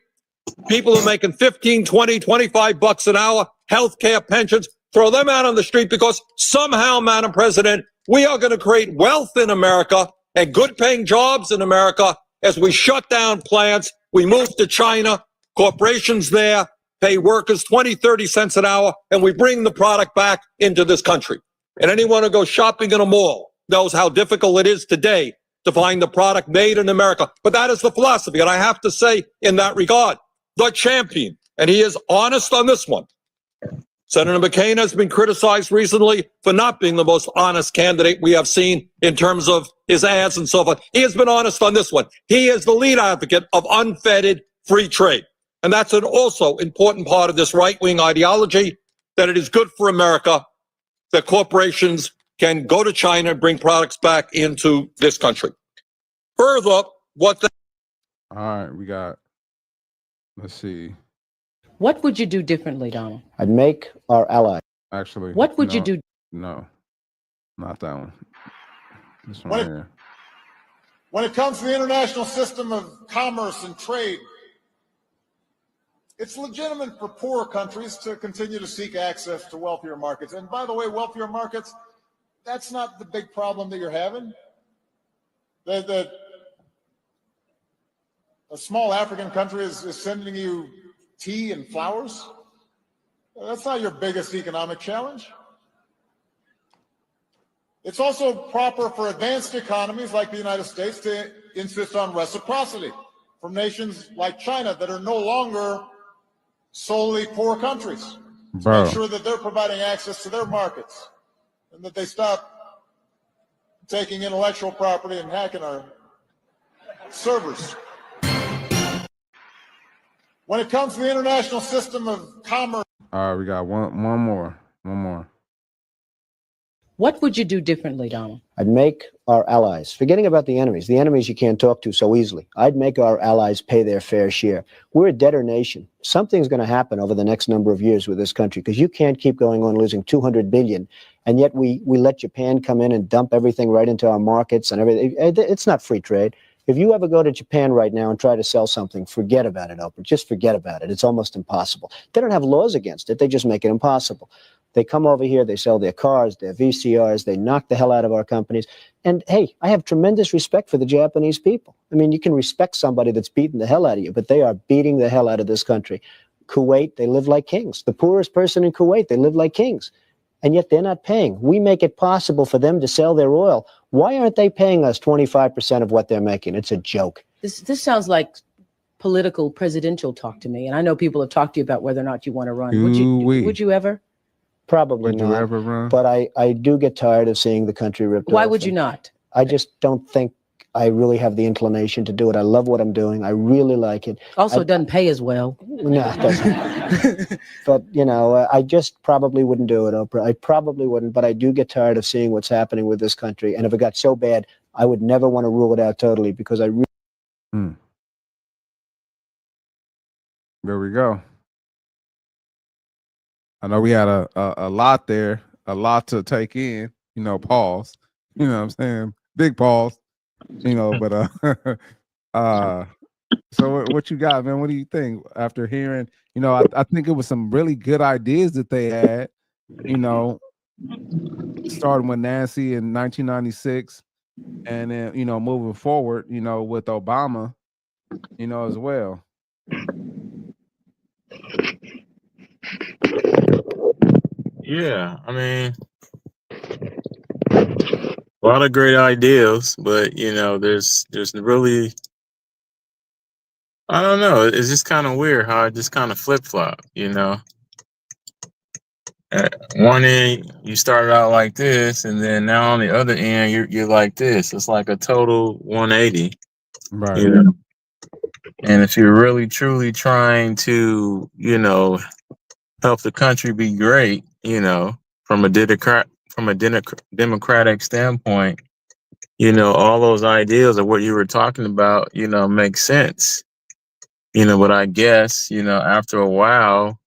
People who are making 15, 20, 25 bucks an hour, healthcare, pensions, throw them out on the street, because somehow, Madam President, we are going to create wealth in America and good paying jobs in America as we shut down plants. We move to China, corporations there pay workers 20, 30 cents an hour, and we bring the product back into this country. And anyone who goes shopping in a mall knows how difficult it is today to find the product made in America. But that is the philosophy. And I have to say, in that regard, the champion, and he is honest on this one. Senator McCain has been criticized recently for not being the most honest candidate we have seen in terms of his ads and so forth. He has been honest on this one. He is the lead advocate of unfettered free trade. And that's an also important part of this right-wing ideology, that it is good for America that corporations can go to China and bring products back into this country. Further, what the All right, we got, let's see. What would you do differently, Donald? I'd make our allies. Actually, What would you no, do? No, not that one. This one What- here. When it comes to the international system of commerce and trade, it's legitimate for poorer countries to continue to seek access to wealthier markets. And by the way, wealthier markets, that's not the big problem that you're having. A small African country is sending you tea and flowers. That's not your biggest economic challenge. It's also proper for advanced economies like the United States to insist on reciprocity from nations like China that are no longer solely poor countries. To make sure that they're providing access to their markets and that they stop taking intellectual property and hacking our servers. When it comes to the international system of commerce. All right, we got one more. What would you do differently, Donald? I'd make our allies, forgetting about the enemies you can't talk to so easily. I'd make our allies pay their fair share. We're a debtor nation. Something's going to happen over the next number of years with this country because you can't keep going on losing $200 billion. And yet we let Japan come in and dump everything right into our markets and everything. It's not free trade. If you ever go to Japan right now and try to sell something, forget about it, Oprah. Just forget about it. It's almost impossible. They don't have laws against it. They just make it impossible. They come over here, they sell their cars, their VCRs, they knock the hell out of our companies. And hey, I have tremendous respect for the Japanese people. I mean, you can respect somebody that's beating the hell out of you, but they are beating the hell out of this country. Kuwait, they live like kings. The poorest person in Kuwait, they live like kings. And yet they're not paying. We make it possible for them to sell their oil. Why aren't they paying us 25% of what they're making? It's a joke. This sounds like political presidential talk to me. And I know people have talked to you about whether or not you want to run. Would you ever? Probably Would not. you ever run? But I do get tired of seeing the country ripped off. Why would you not? I just don't think I really have the inclination to do it. I love what I'm doing. I really like it. Also, it doesn't pay as well. No, it doesn't. But, I just probably wouldn't do it, Oprah. I probably wouldn't, but I do get tired of seeing what's happening with this country. And if it got so bad, I would never want to rule it out totally because I really... There we go. I know we had a lot there, a lot to take in, pause. You know what I'm saying? Big pause. But so what you got, man? What do you think after hearing, I think it was some really good ideas that they had, starting with Nancy in 1996 and then, moving forward, with Obama, as well. Yeah, I mean, a lot of great ideas, but there's really, I don't know. It's just kind of weird how it just kind of flip flop. At one end you started out like this, and then now on the other end you're like this. It's like a total 180, right? And if you're really truly trying to, help the country be great, from a democratic standpoint, all those ideas of what you were talking about, make sense. But I guess, after a while,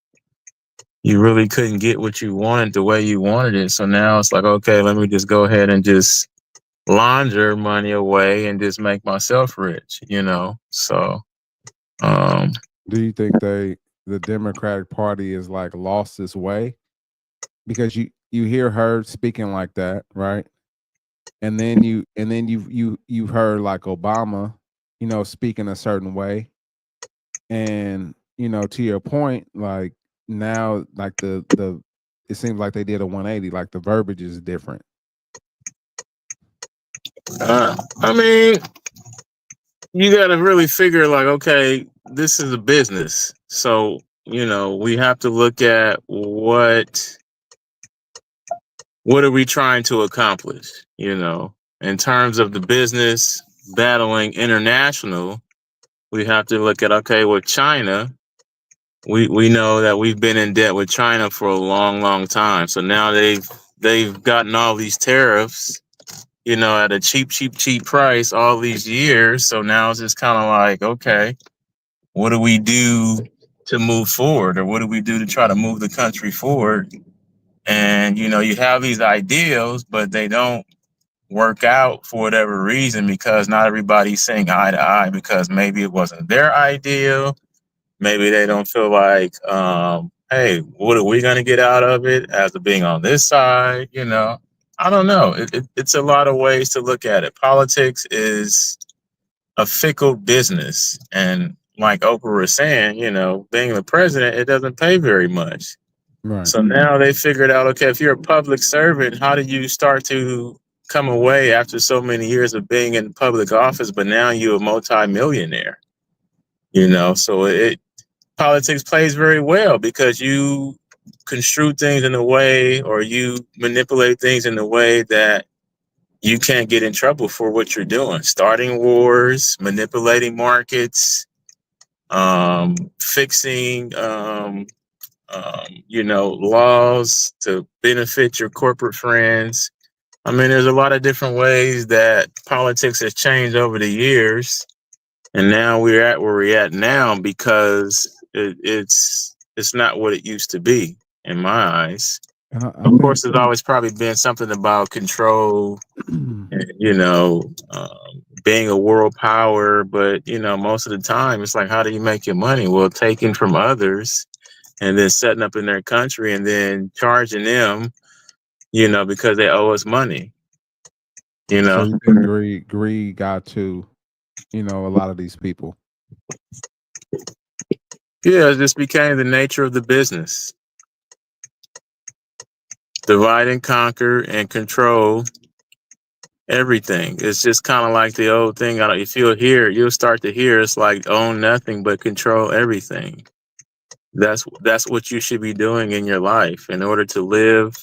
you really couldn't get what you wanted the way you wanted it. So now it's like, okay, let me just go ahead and just launder money away and just make myself rich, So, do you think the Democratic Party is like lost its way? Because you hear her speaking like that, right? And then you've heard like Obama, speaking a certain way. And, to your point, like now, like the it seems like they did a 180, like the verbiage is different. I mean, you got to really figure like, okay, this is a business. So, we have to look at what are we trying to accomplish, in terms of the business battling international. We have to look at, okay, with China, we know that we've been in debt with China for a long, long time. So now they've they've gotten all these tariffs, you know, at a cheap price all these years. So now it's just kind of like, okay, what do we do to move forward, or what do we do to try to move the country forward? And, you know, you have these ideals, but they don't work out for whatever reason, because not everybody's saying eye to eye, because maybe it wasn't their ideal. Maybe they don't feel like, hey, what are we going to get out of it as of being on this side? You know, I don't know. It's a lot of ways to look at it. Politics is a fickle business. And like Oprah was saying, you know, being the president, it doesn't pay very much. Right. So now they figured out, okay, if you're a public servant, how do you start to come away after so many years of being in public office, but now you're a multi-millionaire? You know, so politics plays very well, because you construe things in a way, or you manipulate things in a way that you can't get in trouble for what you're doing. Starting wars, manipulating markets, fixing, you know, laws to benefit your corporate friends. I mean, there's a lot of different ways that politics has changed over the years. And now we're at where we're at now, because it's not what it used to be, in my eyes. And I Of think, course, there's always probably been something about control, you know, being a world power. But, you know, most of the time, it's like, how do you make your money? Well, taking from others and then setting up in their country and then charging them, you know, because they owe us money, you so know. you think greed got to, you know, a lot of these people. Yeah, it just became the nature of the business. Divide and conquer and control everything. It's just kind of like the old thing. If you'll start to hear, it's like own nothing but control everything. That's what you should be doing in your life in order to live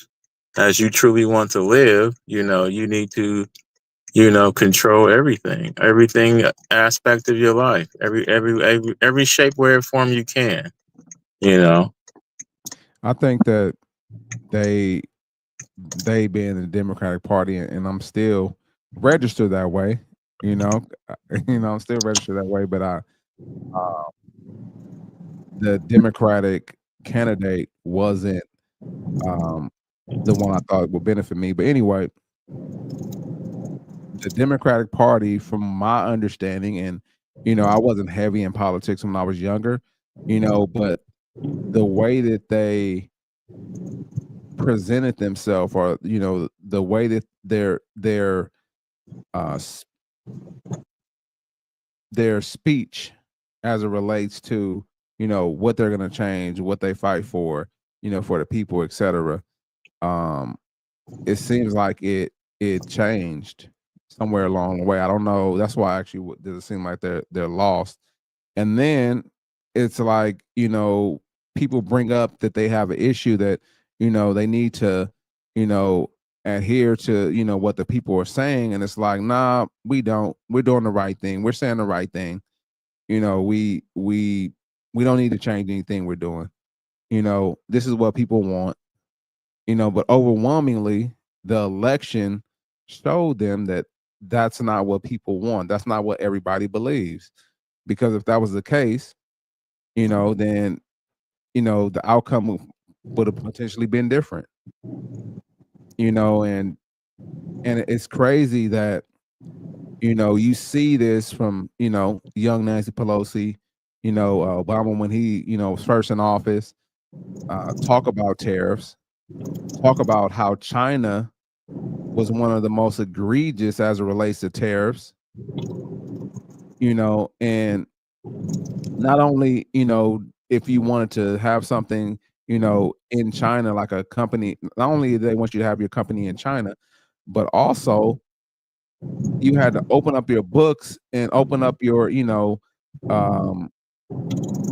as you truly want to live. You know, you need to, you know, control everything aspect of your life, every shape, way, or form you can. You know, I think that they being the Democratic Party, and I'm still registered that way. You know, I'm still registered that way. But the Democratic candidate wasn't the one I thought would benefit me. But anyway, the Democratic Party, from my understanding, and you know, I wasn't heavy in politics when I was younger, you know, but the way that they presented themselves, or you know, the way that their speech as it relates to, you know, what they're going to change, what they fight for, you know, for the people, etc. It seems like it changed somewhere along the way. I don't know. That's why actually does it seem like they're lost. And then it's like, you know, people bring up that they have an issue that, you know, they need to, you know, adhere to, you know, what the people are saying. And it's like, nah, we don't. We're doing the right thing. We're saying the right thing. You know, we don't need to change anything we're doing. You know, this is what people want. You know, but overwhelmingly, the election showed them that that's not what people want. That's not what everybody believes. Because if that was the case, you know, then, you know, the outcome would have potentially been different. You know, and it's crazy that, you know, you see this from, you know, young Nancy Pelosi, you know, Obama when he, you know, was first in office, talk about tariffs, talk about how China was one of the most egregious as it relates to tariffs, you know, and not only, you know, if you wanted to have something, you know, in China, like a company, not only do they want you to have your company in China, but also you had to open up your books and open up your, you know, the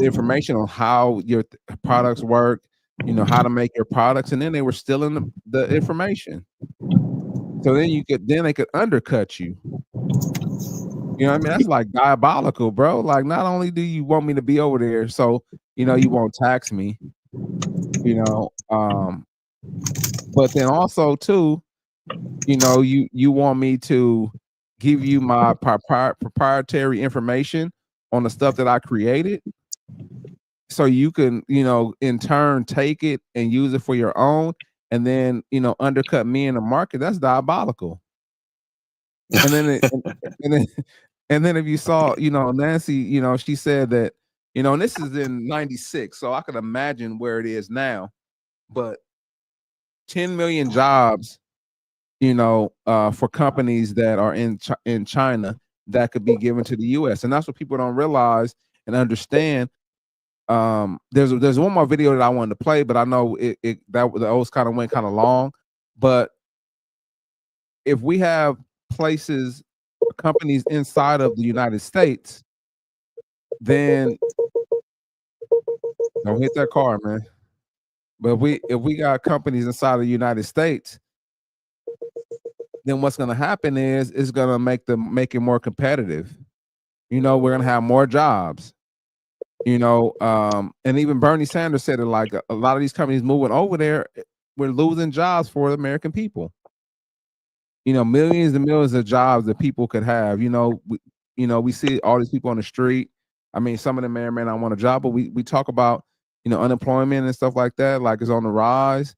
information on how your products work, you know, how to make your products, and then they were stealing the information. So then they could undercut you. You know what I mean? That's like diabolical, bro. Like, not only do you want me to be over there, so you know you won't tax me, you know, But then also too, you know, you want me to give you my proprietary information on the stuff that I created, so you can, you know, in turn take it and use it for your own, and then, you know, undercut me in the market. That's diabolical. And then and then and then if you saw, you know, Nancy, you know, she said that, you know, and this is in 96, so I can imagine where it is now, but 10 million jobs, you know, for companies that are in China that could be given to the US. And that's what people don't realize and understand. There's one more video that I wanted to play, but I know that the O's kind of went kind of long. But if we have places, companies inside of the United States, then don't hit that car, man. But if we got companies inside of the United States, then what's going to happen is it's going to make it more competitive. You know, we're going to have more jobs. You know, and even Bernie Sanders said it, like a lot of these companies moving over there, we're losing jobs for the American people. You know, millions and millions of jobs that people could have. You know, we see all these people on the street. I mean, some of them may or may not want a job, but we talk about, you know, unemployment and stuff like that, like it's on the rise.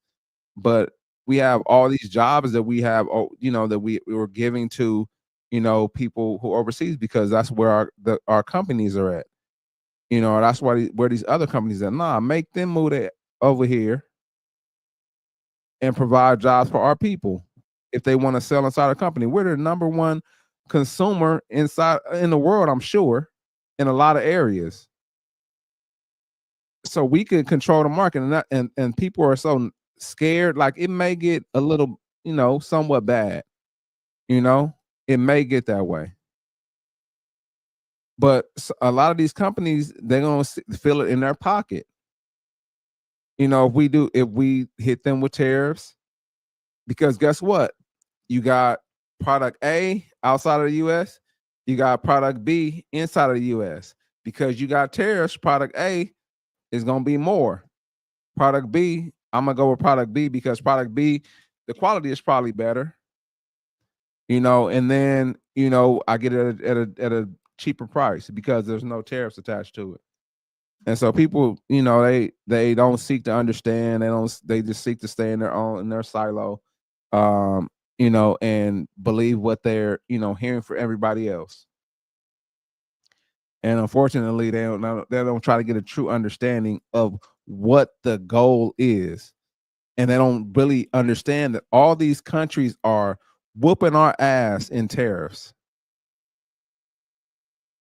But we have all these jobs that we have, you know, that we were giving to, you know, people who overseas, because that's where our companies are at. You know, that's why where these other companies are. Nah, make them move over here and provide jobs for our people. If they want to sell inside a company, we're the number one consumer in the world, I'm sure, in a lot of areas. So we could control the market, and people are so scared. Like, it may get a little, you know, somewhat bad. You know, it may get that way. But a lot of these companies, they're gonna feel it in their pocket. You know, if we hit them with tariffs, because guess what? You got product A outside of the US, you got product B inside of the US. Because you got tariffs, product A is gonna be more. Product B, I'm gonna go with product B because product B, the quality is probably better. You know, and then, you know, I get it at a cheaper price because there's no tariffs attached to it. And so people, you know, they don't seek to understand. They just seek to stay in their silo, you know, and believe what they're, you know, hearing for everybody else. And unfortunately, they don't try to get a true understanding of what the goal is. And they don't really understand that all these countries are whooping our ass in tariffs.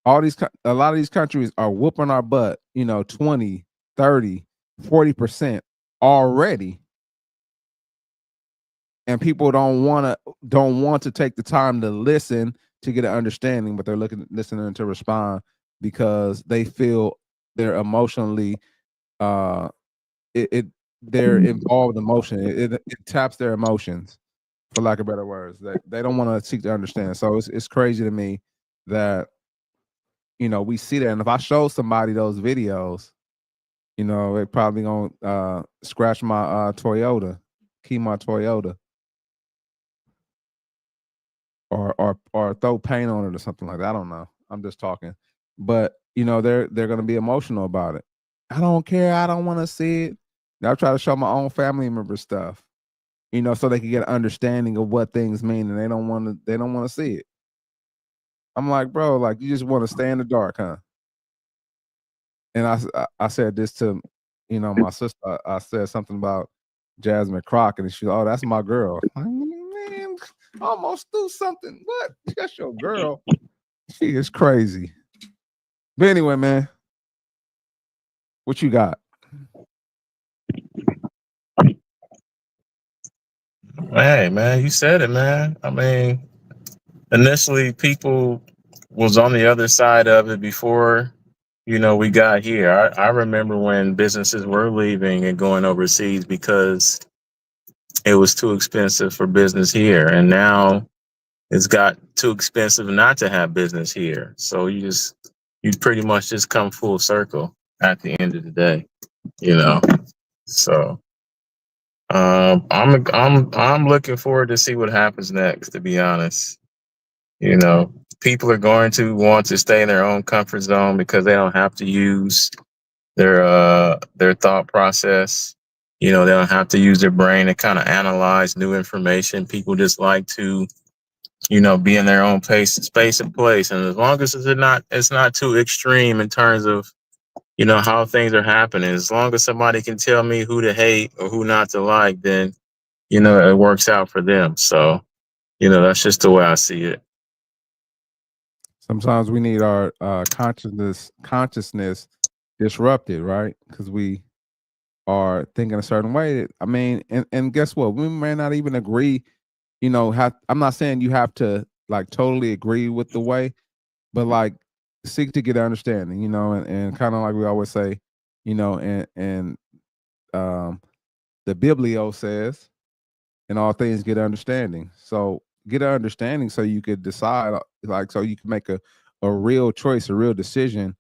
A lot of these countries are whooping our butt, you know, 20, 30, 40% already. And people don't want to take the time to listen to get an understanding, but they're listening to respond because they feel they're emotionally they're involved in emotion. It taps their emotions, for lack of better words. They don't want to seek to understand. So it's crazy to me that, you know, we see that. And if I show somebody those videos, you know, they probably gonna scratch my Toyota, key my Toyota, or throw paint on it or something like that. I don't know. I'm just talking. But, you know, they're gonna be emotional about it. I don't care. I don't want to see it. I try to show my own family member stuff, you know, so they can get an understanding of what things mean, and they don't want to see it. I'm like, bro, like, you just want to stay in the dark, huh? And I said this to, you know, my sister. I said something about Jasmine Crockett, and she's, oh, that's my girl. I'm like, man, almost do something. What? That's your girl. She is crazy. But anyway, man, what you got? Hey, man, you said it, man. I mean, initially people was on the other side of it before, you know, we got here. I remember when businesses were leaving and going overseas because it was too expensive for business here. And now it's got too expensive not to have business here. So you pretty much just come full circle at the end of the day, you know? So, I'm looking forward to see what happens next. To be honest, you know, people are going to want to stay in their own comfort zone because they don't have to use their thought process. You know, they don't have to use their brain to kind of analyze new information. People just like to, you know, be in their own space and place. And as long as it's not too extreme in terms of, you know, how things are happening. As long as somebody can tell me who to hate or who not to like, then, you know, it works out for them. So, you know, that's just the way I see it. Sometimes we need our consciousness disrupted, right? Because we are thinking a certain way. I mean, and guess what? We may not even agree. You know, I'm not saying you have to like totally agree with the way, but like seek to get understanding. You know, and kind of like we always say, you know, and the Biblio says, "In all things get understanding." So get an understanding so you could decide, like, so you can make a real choice, a real decision,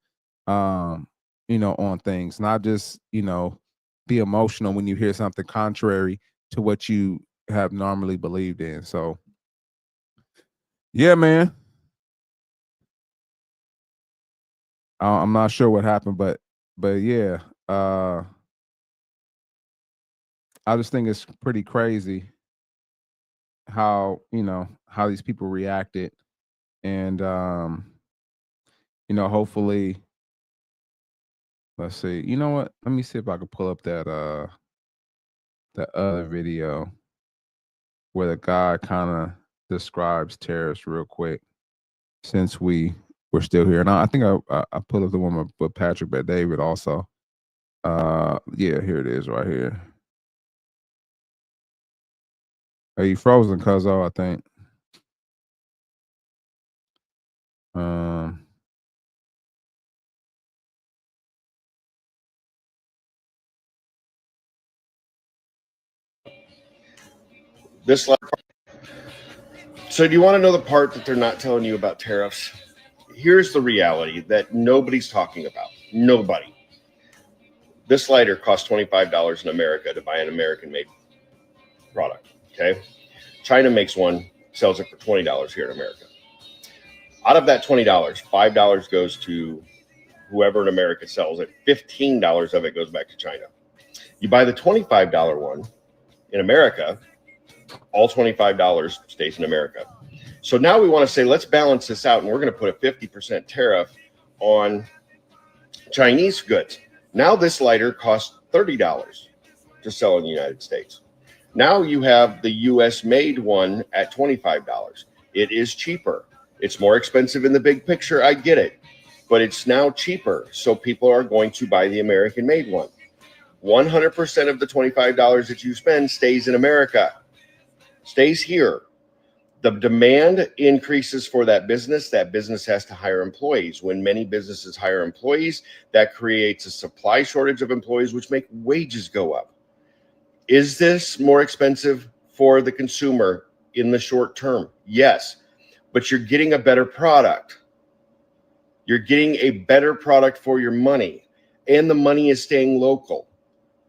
you know, on things, not just, you know, be emotional when you hear something contrary to what you have normally believed in. So yeah, man. I'm not sure what happened, but yeah, I just think it's pretty crazy how, you know, how these people reacted. And you know, hopefully, let's see. You know what? Let me see if I can pull up that other video where the guy kind of describes tariffs real quick, since we're still here. And I think I put up the one with Patrick Bet David also. Yeah, here it is right here. Are you frozen, Cuzzo? I think. This So do you want to know the part that they're not telling you about tariffs? Here's the reality that nobody's talking about. Nobody. This lighter costs $25 in America to buy an American-made product. Okay, China makes one, sells it for $20 here in America. Out of that $20, $5 goes to whoever in America sells it. $15 of it goes back to China. You buy the $25 one in America, all $25 stays in America. So now we want to say, let's balance this out, and we're going to put a 50% tariff on Chinese goods. Now this lighter costs $30 to sell in the United States. Now you have the US made one at $25. It is cheaper. It's more expensive in the big picture, I get it, but it's now cheaper. So people are going to buy the American made one. 100% of the $25 that you spend stays in America, stays here. The demand increases for that business has to hire employees. When many businesses hire employees, that creates a supply shortage of employees, which make wages go up. Is this more expensive for the consumer in the short term? Yes, but you're getting a better product. You're getting a better product for your money, and the money is staying local.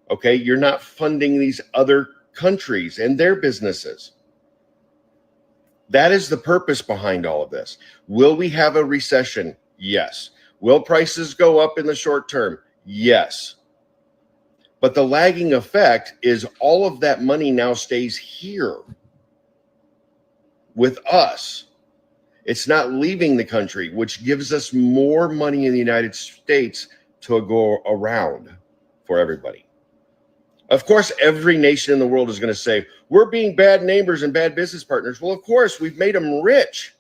Okay, you're not funding these other countries and their businesses. That is the purpose behind all of this. Will we have a recession? Yes. Will prices go up in the short term? Yes. But the lagging effect is all of that money now stays here with us. It's not leaving the country, which gives us more money in the United States to go around for everybody. Of course, every nation in the world is going to say, we're being bad neighbors and bad business partners. Well, of course, we've made them rich.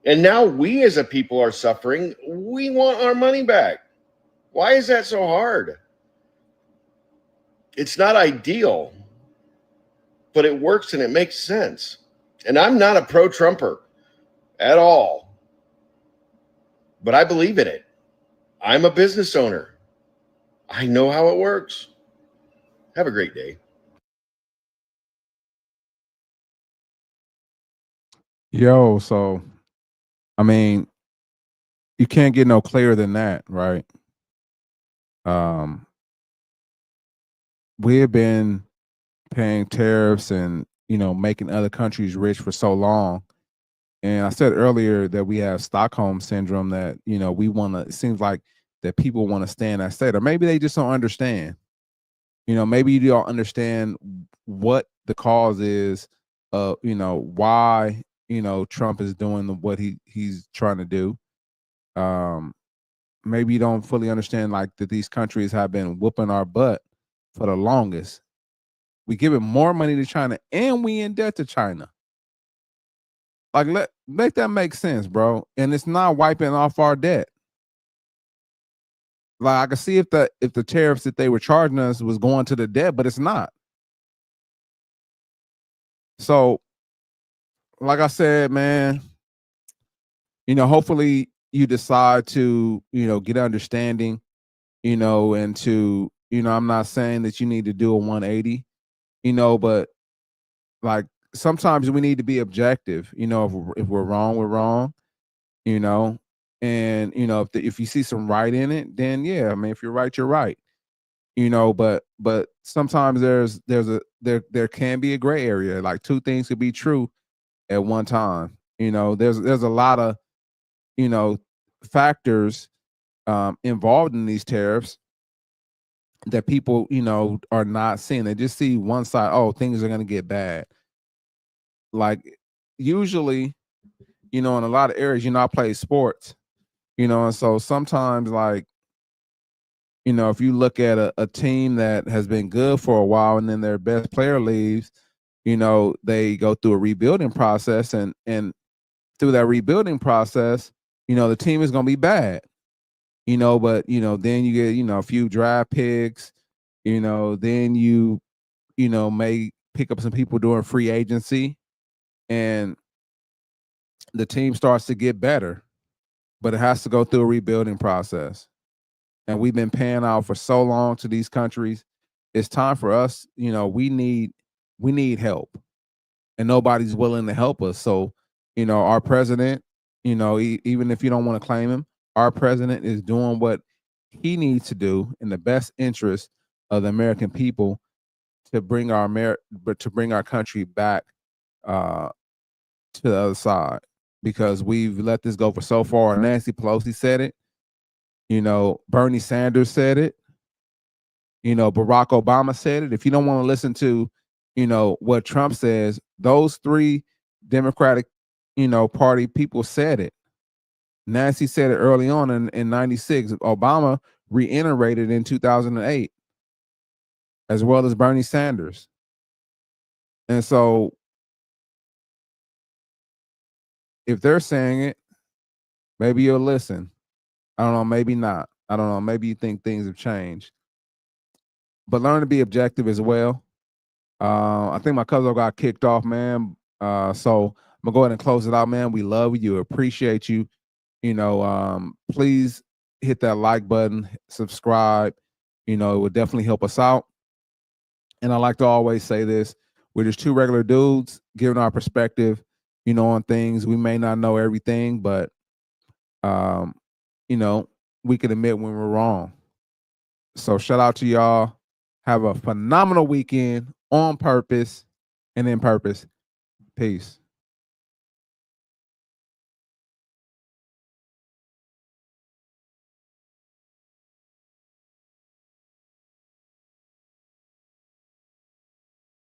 And now we as a people are suffering. We want our money back. Why is that so hard? It's not ideal, but it works and it makes sense. And I'm not a pro-Trumper at all, but I believe in it. I'm a business owner. I know how it works. Have a great day. Yo, so I mean, you can't get no clearer than that, right? we've been paying tariffs and, making other countries rich for so long. And I said earlier that we have Stockholm syndrome, that, we want to, it seems like that people want to stay in that state, or maybe they just don't understand. Maybe you don't understand what the cause is of, why, Trump is doing what he's trying to do. Maybe you don't fully understand, like, that these countries have been whooping our butt for the longest. We giving more money to China and we in debt to China. Like, make that make sense, bro. And it's not wiping off our debt. Like, I could see if the tariffs that they were charging us was going to the debt, but it's not. So, like I said, man, hopefully you decide to, get understanding, and to, I'm not saying that you need to do a 180, but like, sometimes we need to be objective. If we're wrong, we're wrong. And if you see some right in it, then yeah, I mean, if you're right, you're right. But sometimes there can be a gray area. Like, two things could be true at one time. There's a lot of factors involved in these tariffs that people are not seeing. They just see one side. Oh, things are going to get bad. Like, usually, in a lot of areas, I play sports, and so sometimes, like, if you look at a team that has been good for a while and then their best player leaves, they go through a rebuilding process, and through that rebuilding process, the team is going to be bad, but, then you get, a few draft picks, then you may pick up some people during free agency, and the team starts to get better, but it has to go through a rebuilding process. And we've been paying out for so long to these countries. It's time for us, we need help, and nobody's willing to help us. So, our president, even if you don't want to claim him, our president is doing what he needs to do in the best interest of the American people to bring our country back to the other side, because we've let this go for so far. Nancy Pelosi said it. Bernie Sanders said it. Barack Obama said it. If you don't want to listen to, what Trump says, those three Democratic, party people said it. Nancy said it early on in 96. Obama reiterated in 2008, as well as Bernie Sanders. And so, if they're saying it, maybe you'll listen. I don't know, maybe not. I don't know, maybe you think things have changed. But learn to be objective as well. I think my cousin got kicked off, man. So I'm gonna go ahead and close it out, man. We love you, appreciate you. Please hit that like button, subscribe. It would definitely help us out. And I like to always say this: we're just two regular dudes giving our perspective, on things. We may not know everything, but we can admit when we're wrong. So shout out to y'all. Have a phenomenal weekend on purpose and in purpose. Peace.